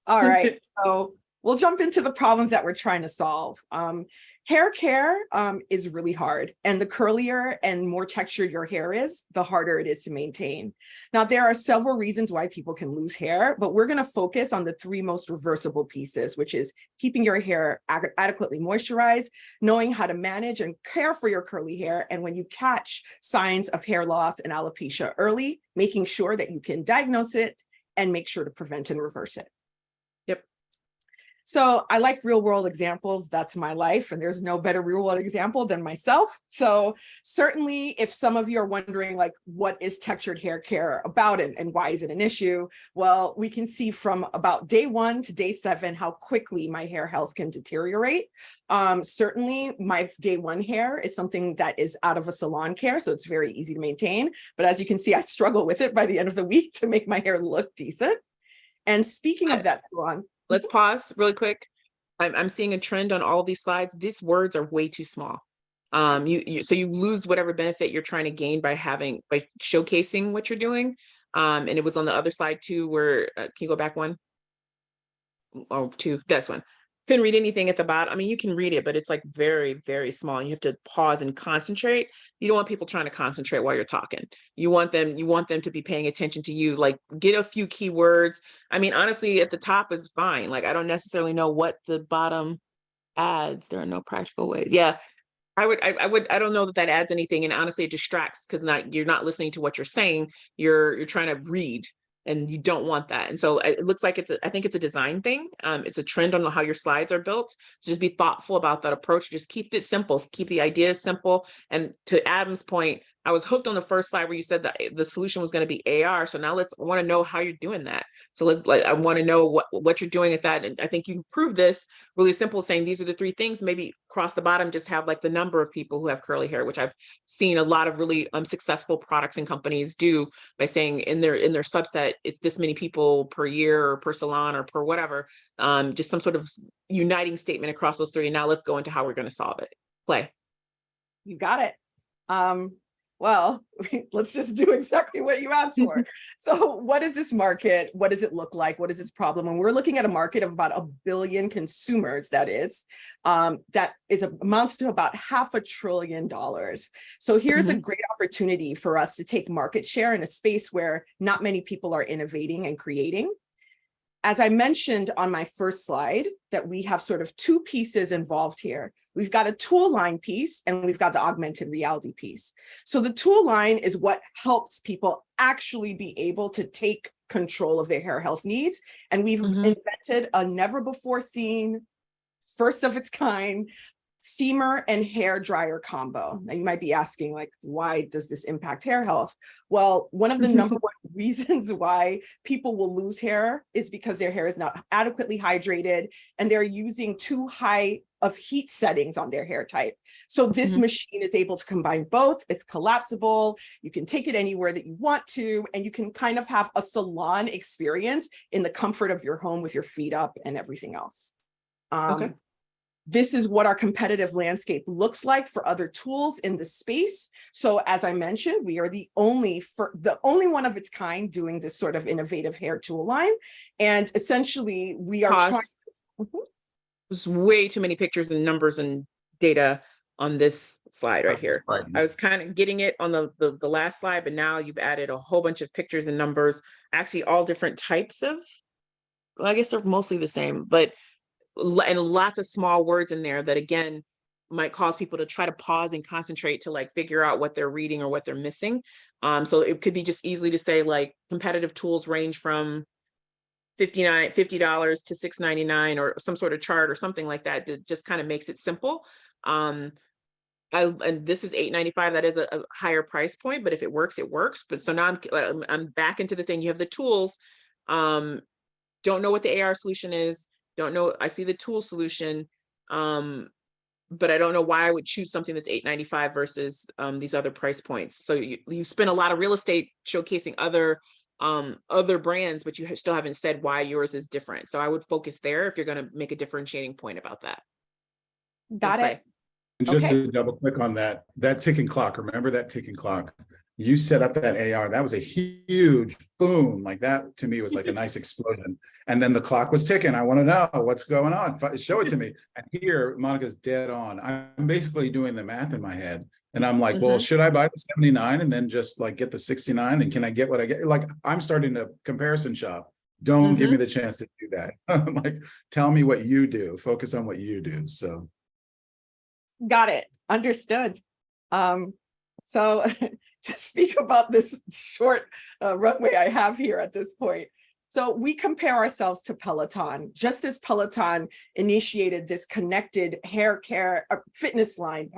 Speaker 7: All right, so we'll jump into the problems that we're trying to solve. Hair care is really hard, and the curlier and more textured your hair is, the harder it is to maintain. Now, there are several reasons why people can lose hair, but we're going to focus on the three most reversible pieces, which is keeping your hair adequately moisturized, knowing how to manage and care for your curly hair, and when you catch signs of hair loss and alopecia early, making sure that you can diagnose it and make sure to prevent and reverse it. So I like real world examples. That's my life. And there's no better real world example than myself. So certainly if some of you are wondering, like, what is textured hair care about and why is it an issue? Well, we can see from about day 1 to day 7 how quickly my hair health can deteriorate. Certainly my day 1 hair is something that is out of a salon care, so it's very easy to maintain. But as you can see, I struggle with it by the end of the week to make my hair look decent. And speaking of that salon,
Speaker 3: let's pause really quick. I'm seeing a trend on all these slides. These words are way too small. So you lose whatever benefit you're trying to gain by showcasing what you're doing. And it was on the other slide too, where can you go back one? Oh, two, that's one. Couldn't read anything at the bottom. I mean, you can read it, but it's like very, very small. And you have to pause and concentrate. You don't want people trying to concentrate while you're talking. You want them to be paying attention to you, like get a few keywords. I mean, honestly, at the top is fine. Like, I don't necessarily know what the bottom adds. There are no practical ways. Yeah. I don't know that adds anything. And honestly, it distracts because you're not listening to what you're saying. You're trying to read. And you don't want that. And so it looks like I think it's a design thing. It's a trend on how your slides are built. So just be thoughtful about that approach. Just keep it simple, keep the ideas simple. And to Adam's point, I was hooked on the first slide where you said that the solution was going to be AR. So now I want to know how you're doing that. So I want to know what you're doing at that. And I think you can prove this really simple, saying these are the 3 things. Maybe across the bottom, just have like the number of people who have curly hair, which I've seen a lot of really successful products and companies do by saying in their subset, it's this many people per year or per salon or per whatever. Just some sort of uniting statement across those 3. And now let's go into how we're going to solve it. Play.
Speaker 7: You got it. Well, let's just do exactly what you asked for. So what is this market? What does it look like? What is this problem? And we're looking at a market of about 1 billion consumers, that amounts to about $500 billion. So here's a great opportunity for us to take market share in a space where not many people are innovating and creating. As I mentioned on my first slide, that we have sort of 2 pieces involved here. We've got a tool line piece and we've got the augmented reality piece. So the tool line is what helps people actually be able to take control of their hair health needs. And we've invented a never before seen, first of its kind, steamer and hair dryer combo. Now you might be asking, like, why does this impact hair health? Well, one of the number 1 reasons why people will lose hair is because their hair is not adequately hydrated and they're using too high of heat settings on their hair type. So this machine is able to combine both. It's collapsible. You can take it anywhere that you want to, and you can kind of have a salon experience in the comfort of your home with your feet up and everything else. This is what our competitive landscape looks like for other tools in the space. So as I mentioned, we are the only one of its kind doing this sort of innovative hair tool line. And essentially we are trying.
Speaker 3: There's way too many pictures and numbers and data on this slide right here.
Speaker 2: Right.
Speaker 3: I was kind of getting it on the last slide, but now you've added a whole bunch of pictures and numbers, actually all different types of, well, I guess they're mostly the same, but and lots of small words in there that, again, might cause people to try to pause and concentrate to like figure out what they're reading or what they're missing. So it could be just easily to say like competitive tools range from $50 to $6.99 or some sort of chart or something like that. That just kind of makes it simple. And this is $8.95. That is a higher price point, but if it works, it works. But so now I'm back into the thing. You have the tools. Don't know what the AR solution is. Don't know. I see the tool solution. But I don't know why I would choose something that's $8.95 versus these other price points. So you spend a lot of real estate showcasing other brands, but you still haven't said why yours is different. So I would focus there if you're going to make a differentiating point about that.
Speaker 7: Got it.
Speaker 2: And just
Speaker 7: Okay.
Speaker 2: to double click on that ticking clock, remember that ticking clock? You set up that AR, that was a huge boom. Like that to me was like a nice explosion. And then the clock was ticking. I want to know what's going on. Show it to me. And here, Monica's dead on. I'm basically doing the math in my head. And I'm like, well, should I buy the 79 and then just like get the 69? And can I get what I get? Like, I'm starting to comparison shop. Don't give me the chance to do that. Like, tell me what you do. Focus on what you do. So.
Speaker 7: Got it. Understood. So to speak about this short runway I have here at this point. So we compare ourselves to Peloton, just as Peloton initiated this connected hair care, fitness line,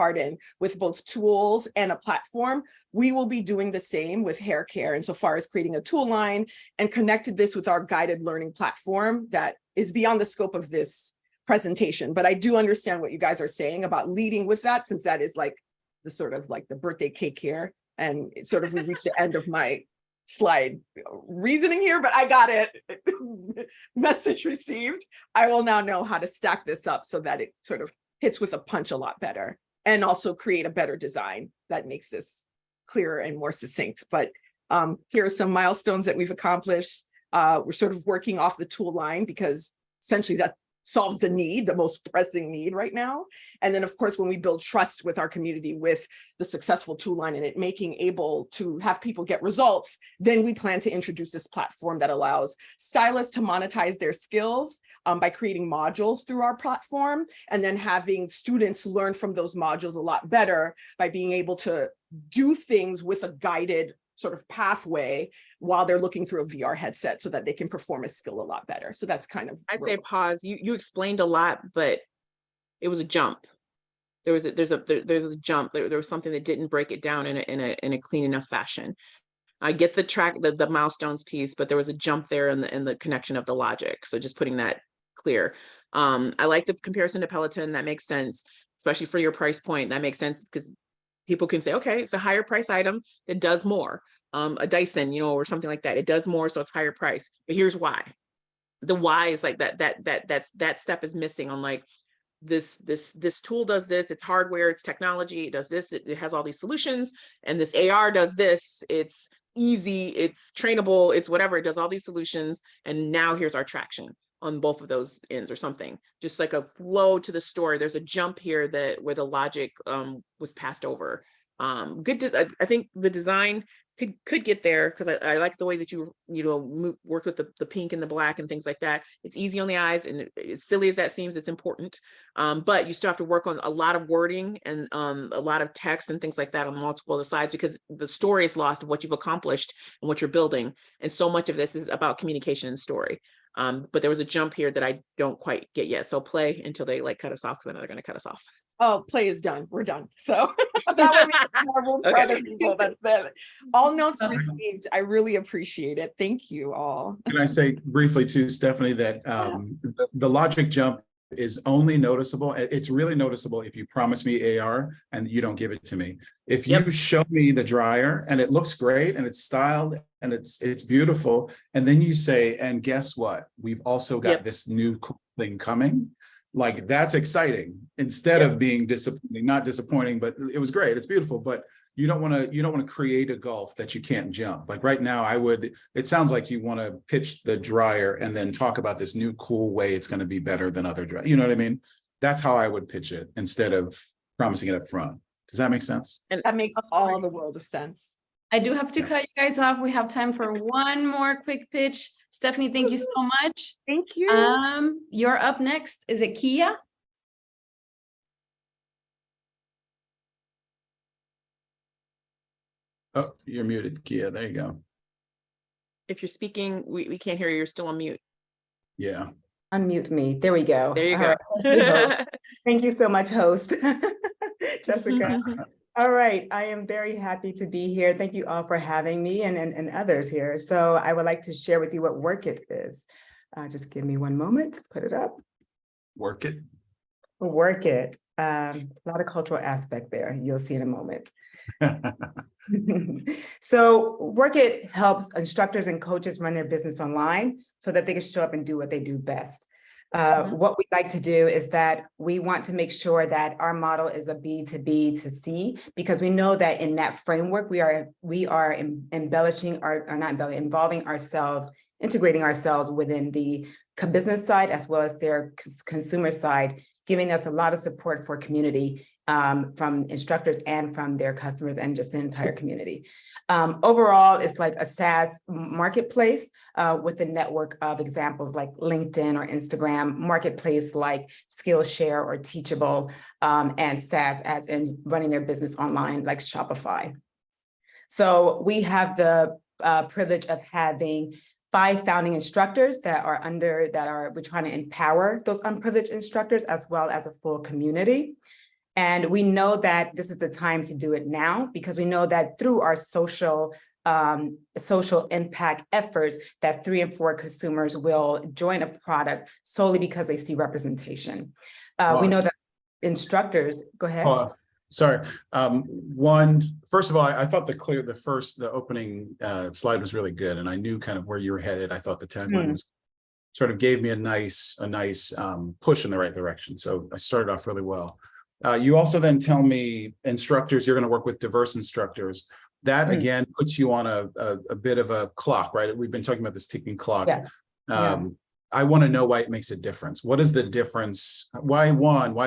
Speaker 7: with both tools and a platform. We will be doing the same with hair care insofar as creating a tool line and connected this with our guided learning platform that is beyond the scope of this presentation. But I do understand what you guys are saying about leading with that, since that is like the sort of like the birthday cake here. And it sort of we reached the end of my slide reasoning here, but I got it. Message received. I will now know how to stack this up so that it sort of hits with a punch a lot better, and also create a better design that makes this clearer and more succinct. But here are some milestones that we've accomplished. We're sort of working off the tool line because essentially that solves the need, the most pressing need right now. And then of course, when we build trust with our community with the successful tool line and it making able to have people get results, then we plan to introduce this platform that allows stylists to monetize their skills by creating modules through our platform, and then having students learn from those modules a lot better by being able to do things with a guided sort of pathway while they're looking through a VR headset so that they can perform a skill a lot better. So that's kind of—
Speaker 3: I'd say pause. You explained a lot, but it was a jump. There's a jump. There was something that didn't break it down in a clean enough fashion. I get the milestones piece, but there was a jump there in the connection of the logic. So just putting that clear. I like the comparison to Peloton. That makes sense, especially for your price point. That makes sense because people can say, okay, it's a higher price item that does more. A Dyson, or something like that. It does more, so it's higher price. But here's why. The why is like that step is missing on like this tool does this, it's hardware, it's technology, it does this, it has all these solutions, and this AR does this, it's easy, it's trainable, it's whatever, it does all these solutions, and now here's our traction on both of those ends or something. Just like a flow to the story. There's a jump here where the logic was passed over. I think the design could get there because I like the way that you work with the pink and the black and things like that. It's easy on the eyes, and as silly as that seems, it's important. But you still have to work on a lot of wording and a lot of text and things like that on multiple of the sides, because the story is lost of what you've accomplished and what you're building. And so much of this is about communication and story. But there was a jump here that I don't quite get yet. So play until they like cut us off, because I know they're going to cut us off.
Speaker 7: Oh, play is done. We're done. So that way we can more room for other people. That's it. All notes received. I really appreciate it. Thank you all.
Speaker 2: Can I say briefly too, Stephanie, that the logic jump is only noticeable. It's really noticeable if you promise me AR and you don't give it to me. If you show me the dryer and it looks great and it's styled and it's beautiful, and then you say, and guess what? We've also got this new cool thing coming. Like, that's exciting instead of being disappointing, not disappointing, but it was great. It's beautiful, but you don't want to create a gulf that you can't jump. Like right now, it sounds like you want to pitch the dryer and then talk about this new cool way it's going to be better than other dryers. You know what I mean? That's how I would pitch it instead of promising it up front. Does that make sense?
Speaker 7: And that makes all the world of sense.
Speaker 1: I do have to cut you guys off. We have time for one more quick pitch. Stephanie, thank you so much.
Speaker 7: Thank you.
Speaker 1: You're up next. Is it Kia?
Speaker 2: Oh, you're muted, Kia. There you go.
Speaker 3: If you're speaking, we can't hear you. You're still on mute.
Speaker 2: Yeah.
Speaker 7: Unmute me. There we go.
Speaker 3: There you
Speaker 7: All
Speaker 3: go.
Speaker 7: right. Thank you, host. Thank you so much, host. Jessica. All right. I am very happy to be here. Thank you all for having me and others here. So I would like to share with you what Work It is. Just give me one moment to put it up.
Speaker 2: Work it.
Speaker 7: Work It. A lot of cultural aspect there. You'll see in a moment. So Work It helps instructors and coaches run their business online so that they can show up and do what they do best. What we like to do is that we want to make sure that our model is a B2B to C, because we know that in that framework, we are embellishing involving ourselves, integrating ourselves within the business side as well as their consumer side, giving us a lot of support for community from instructors and from their customers and just the entire community. Overall, it's like a SaaS marketplace with a network of examples like LinkedIn or Instagram, marketplace like Skillshare or Teachable, and SaaS as in running their business online like Shopify. So we have the privilege of having 5 founding instructors we're trying to empower those unprivileged instructors as well as a full community. And we know that this is the time to do it now, because we know that through our social impact efforts, that 3 in 4 consumers will join a product solely because they see representation. We know that instructors, go ahead.
Speaker 2: Pause. Sorry. First of all, I thought the opening slide was really good, and I knew kind of where you were headed. I thought the tagline was sort of gave me a nice push in the right direction. So I started off really well. You also then tell me instructors, you're going to work with diverse instructors. That again puts you on a bit of a clock, right? We've been talking about this ticking clock. I want to know why it makes a difference. What is the difference? Why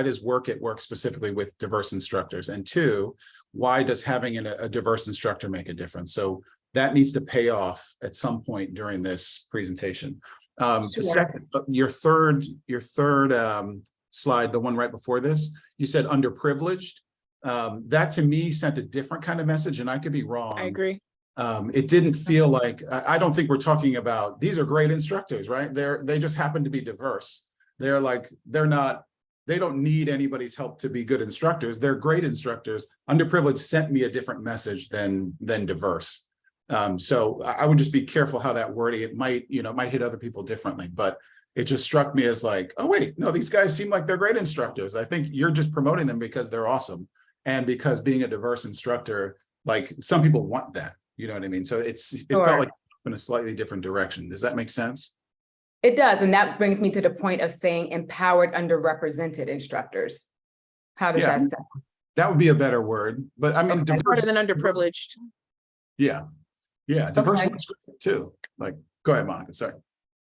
Speaker 2: does Work It work specifically with diverse instructors? And 2, why does having a diverse instructor make a difference? So that needs to pay off at some point during this presentation. Your third slide, the one right before this, you said underprivileged. That to me sent a different kind of message, and I could be wrong.
Speaker 3: I agree.
Speaker 2: It didn't feel like, I don't think we're talking about, these are great instructors, right? They just happen to be diverse. They don't need anybody's help to be good instructors. They're great instructors. Underprivileged sent me a different message than diverse. So I would just be careful how that wording, it might hit other people differently, but it just struck me as like, oh wait, no, these guys seem like they're great instructors. I think you're just promoting them because they're awesome. And because being a diverse instructor, like some people want that. You know what I mean? So it felt like in a slightly different direction. Does that make sense?
Speaker 7: It does. And that brings me to the point of saying empowered underrepresented instructors. How does that sound?
Speaker 2: That would be a better word. But I mean,
Speaker 3: Better than underprivileged.
Speaker 2: Yeah. Diverse works too. Like, go ahead, Monica. Sorry.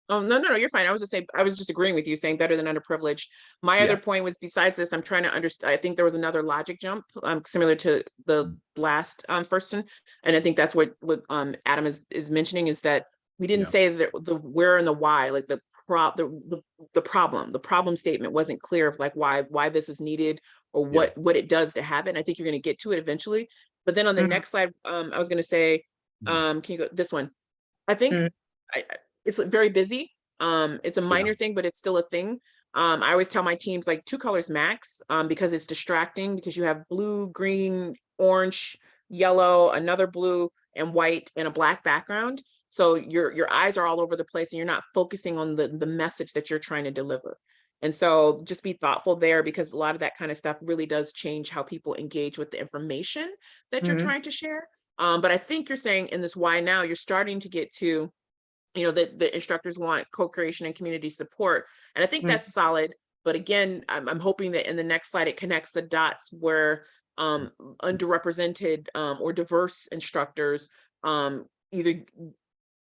Speaker 3: Oh, no, you're fine. I was just agreeing with you, saying better than underprivileged. My other point was, besides this, I'm trying to understand. I think there was another logic jump, similar to the last person, and I think that's what Adam is mentioning, is that we didn't say the where and the why, like the problem statement wasn't clear of like why this is needed or what it does to have it. And I think you're going to get to it eventually. But then on the next slide, I was going to say, can you go this one? I think it's very busy. It's a minor thing, but it's still a thing. I always tell my teams like 2 colors max, because it's distracting, because you have blue, green, orange, yellow, another blue and white and a black background. So your eyes are all over the place and you're not focusing on the message that you're trying to deliver. And so just be thoughtful there, because a lot of that kind of stuff really does change how people engage with the information that you're trying to share. But I think you're saying in this why now, you're starting to get to, that the instructors want co-creation and community support. And I think that's solid. But again, I'm hoping that in the next slide, it connects the dots where underrepresented or diverse instructors, either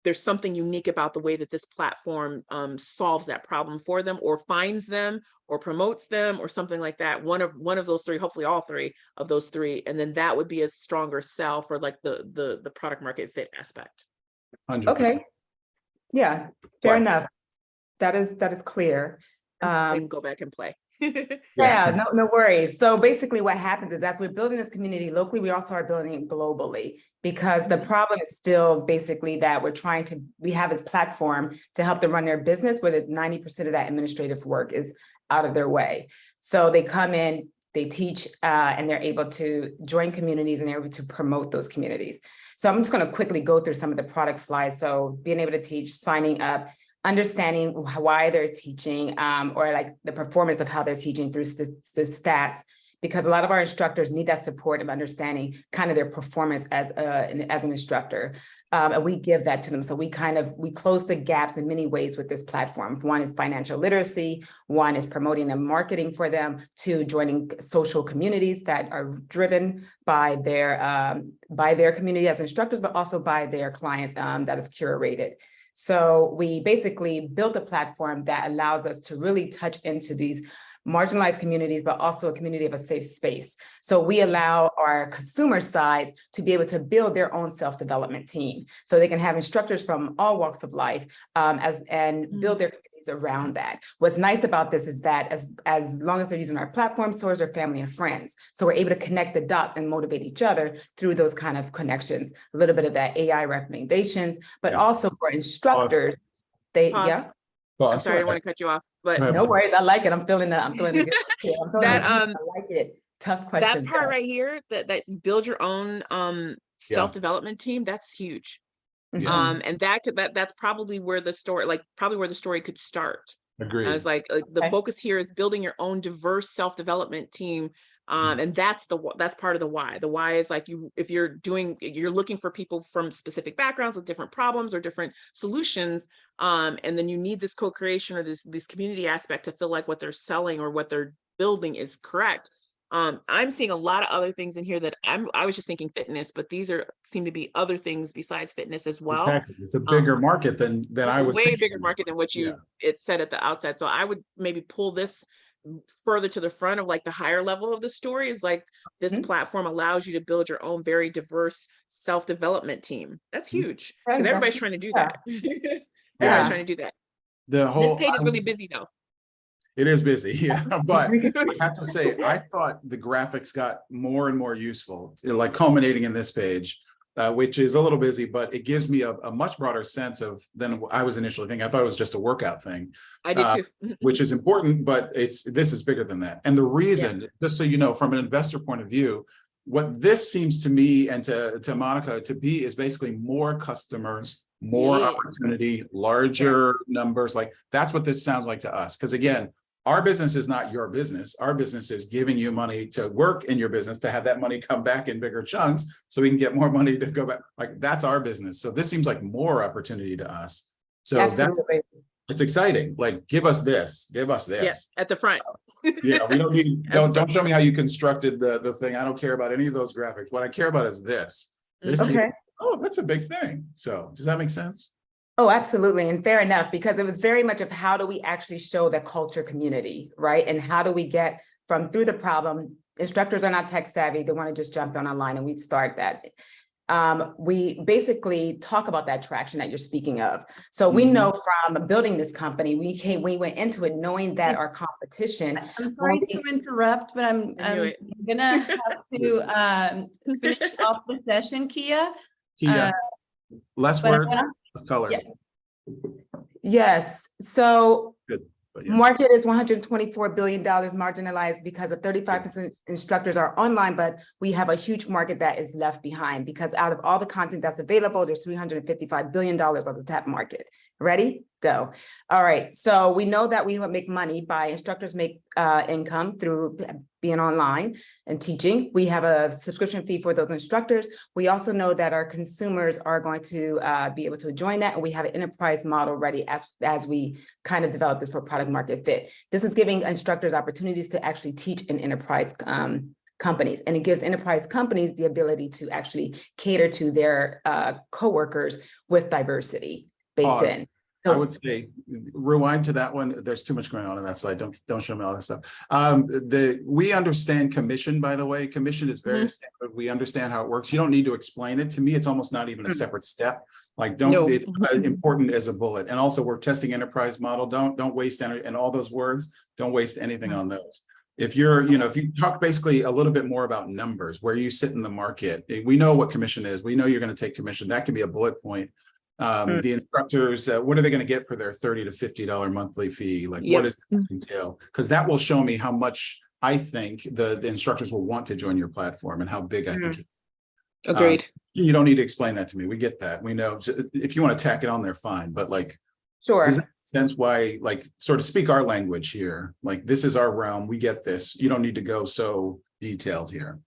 Speaker 3: there's something unique about the way that this platform solves that problem for them, or finds them, or promotes them, or something like that. One of those 3, hopefully all 3 of those 3, and then that would be a stronger sell for like the product market fit aspect.
Speaker 2: 100%.
Speaker 7: Okay. Yeah, fair enough. That is clear.
Speaker 3: And go back and play.
Speaker 7: Yeah, no worries. So basically what happens is as we're building this community locally, we also are building it globally because the problem is still basically that we have this platform to help them run their business where 90% of that administrative work is out of their way. So they come in, they teach, and they're able to join communities and they're able to promote those communities. So I'm just going to quickly go through some of the product slides. So being able to teach, signing up, understanding why they're teaching, or like the performance of how they're teaching through the stats, because a lot of our instructors need that support of understanding kind of their performance as an instructor. And we give that to them. So we close the gaps in many ways with this platform. One is financial literacy, one is promoting and marketing for them, two, joining social communities that are driven by their community as instructors, but also by their clients that is curated. So we basically built a platform that allows us to really touch into these marginalized communities, but also a community of a safe space. So we allow our consumer side to be able to build their own self-development team. So they can have instructors from all walks of life and build their communities around that. What's nice about this is that as long as they're using our platform, so is their family and friends. So we're able to connect the dots and motivate each other through those kind of connections, a little bit of that AI recommendations, but also for instructors,
Speaker 3: Pause. I'm sorry, I don't want to cut you off, but
Speaker 7: no worries. I like it. I'm feeling the good.
Speaker 3: That
Speaker 7: I like it. Tough questions.
Speaker 3: That part right here, that build your own self-development team, that's huge.
Speaker 2: Yeah.
Speaker 3: And that's probably where the story could start.
Speaker 2: Agreed.
Speaker 3: I was like, the focus here is building your own diverse self-development team. And that's part of the why. The why is like if you're looking for people from specific backgrounds with different problems or different solutions, and then you need this co-creation or this community aspect to feel like what they're selling or what they're building is correct. I'm seeing a lot of other things in here that I was just thinking fitness, but these seem to be other things besides fitness as well.
Speaker 2: Exactly. It's a bigger market than I was
Speaker 3: way
Speaker 2: thinking.
Speaker 3: bigger market than what it said at the outset. So I would maybe pull this further to the front of like the higher level of the story is like this platform allows you to build your own very diverse self-development team. That's huge because everybody's trying to do that. Everybody's trying to do that. This page is really busy though.
Speaker 2: It is busy, yeah. But I have to say, I thought the graphics got more and more useful, like culminating in this page, which is a little busy, but it gives me a much broader sense than I was initially thinking. I thought it was just a workout thing.
Speaker 3: I did too.
Speaker 2: Which is important, but this is bigger than that. And the reason, just so you know, from an investor point of view, what this seems to me and to Monica to be is basically more customers, more opportunity, larger numbers. Like that's what this sounds like to us. Because again, our business is not your business. Our business is giving you money to work in your business, to have that money come back in bigger chunks so we can get more money to go back. Like that's our business. So this seems like more opportunity to us. So it's exciting. Like, give us this.
Speaker 3: Yeah, at the front.
Speaker 2: Yeah, we don't need, don't show me how you constructed the thing. I don't care about any of those graphics. What I care about is this. Oh, that's a big thing. So does that make sense?
Speaker 7: Oh, absolutely. And fair enough, because it was very much of how do we actually show the culture community, right? And how do we get through the problem? Instructors are not tech savvy. They want to just jump online and we start that. We basically talk about that traction that you're speaking of. So we know from building this company, we went into it knowing that our competition.
Speaker 1: I'm sorry to interrupt, but I'm gonna have to finish off the session, Kia.
Speaker 2: Less words, less colors.
Speaker 7: Yes. So
Speaker 2: good.
Speaker 7: Market is $124 billion marginalized because of 35% instructors are online, but we have a huge market that is left behind because out of all the content that's available, there's $355 billion of the tap market. Ready? Go. All right. So we know that we make money by instructors make income through being online and teaching. We have a subscription fee for those instructors. We also know that our consumers are going to be able to join that. And we have an enterprise model ready as we kind of develop this for product market fit. This is giving instructors opportunities to actually teach in enterprise companies. And it gives enterprise companies the ability to actually cater to their coworkers with diversity baked in.
Speaker 2: I would say rewind to that one. There's too much going on that slide. Don't show me all that stuff. We understand commission, by the way. Commission is very standard. We understand how it works. You don't need to explain it. To me, it's almost not even a separate step. Like it's important as a bullet. And also we're testing enterprise model. Don't waste energy and all those words. Don't waste anything on those. If you're, if you talk basically a little bit more about numbers, where you sit in the market, we know what commission is. We know you're going to take commission. That can be a bullet point. The instructors, what are they going to get for their $30 to $50 monthly fee? Like, what does that entail? Because that will show me how much I think the instructors will want to join your platform and how big I think.
Speaker 3: Agreed.
Speaker 2: You don't need to explain that to me. We get that. We know if you want to tack it on there, fine. But like,
Speaker 7: Sure.
Speaker 2: does that make sense why, like, sort of speak our language here? Like, this is our realm. We get this. You don't need to go so detailed here.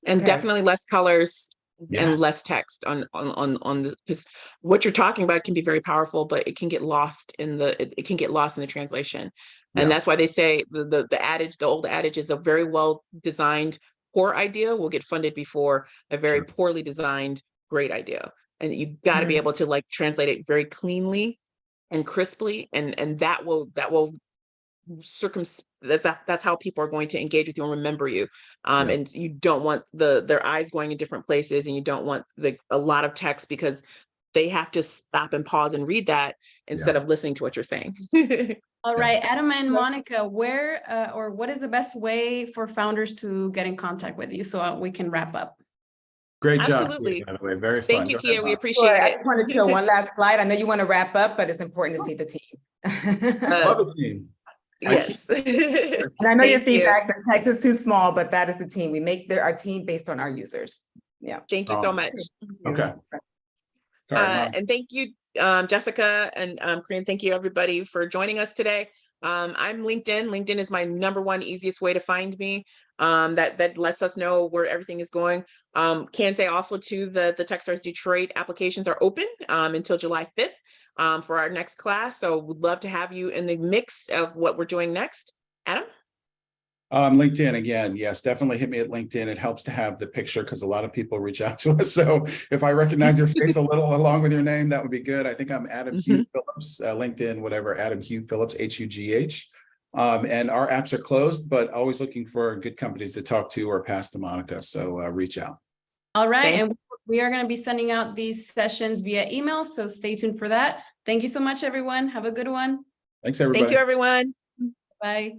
Speaker 3: And definitely less colors and
Speaker 2: Yes.
Speaker 3: less text on the, because what you're talking about can be very powerful, but it can get lost in the translation. And that's why they say the adage, the old adage is a very well designed poor idea will get funded before a very poorly designed great idea. And you've got to be able to like translate it very cleanly and crisply, and that will that's how people are going to engage with you and remember you. And you don't want their eyes going in different places, and you don't want a lot of text, because they have to stop and pause and read that instead of listening to what you're saying.
Speaker 1: All right, Adam and Monica, where or what is the best way for founders to get in contact with you so we can wrap up?
Speaker 2: Great job.
Speaker 3: Absolutely.
Speaker 2: Kia, by the way. Very fun.
Speaker 3: Thank you,
Speaker 2: Go ahead,
Speaker 3: Kia. We
Speaker 2: Mom.
Speaker 3: appreciate
Speaker 8: Sure. I
Speaker 3: it.
Speaker 8: just wanted to show one last slide. I know you want to wrap up, but it's important to see the team.
Speaker 2: Love the team.
Speaker 3: Yes.
Speaker 8: And I know your
Speaker 3: Thank you.
Speaker 8: feedback, the text is too small, but that is the team. We make our team based on our users. Yeah.
Speaker 3: Thank you so much.
Speaker 2: Okay. All right, Mom.
Speaker 3: And thank you, Jessica and Corinne. Thank you, everybody, for joining us today. I'm LinkedIn. LinkedIn is my #1 easiest way to find me. That lets us know where everything is going. Can say also too that the Techstars Detroit applications are open until July 5th for our next class. So we'd love to have you in the mix of what we're doing next. Adam?
Speaker 2: LinkedIn again. Yes, definitely hit me at LinkedIn. It helps to have the picture because a lot of people reach out to us. So if I recognize your face a little along with your name, that would be good. I think I'm Adam Hugh Phillips, LinkedIn, whatever, Adam Hugh Phillips, HUGH. And our apps are closed, but always looking for good companies to talk to or pass to Monica. So reach out.
Speaker 1: All right,
Speaker 3: Same.
Speaker 1: and we are going to be sending out these sessions via email, so stay tuned for that. Thank you so much, everyone. Have a good one.
Speaker 2: Thanks, everybody.
Speaker 3: Thank you, everyone.
Speaker 1: Bye.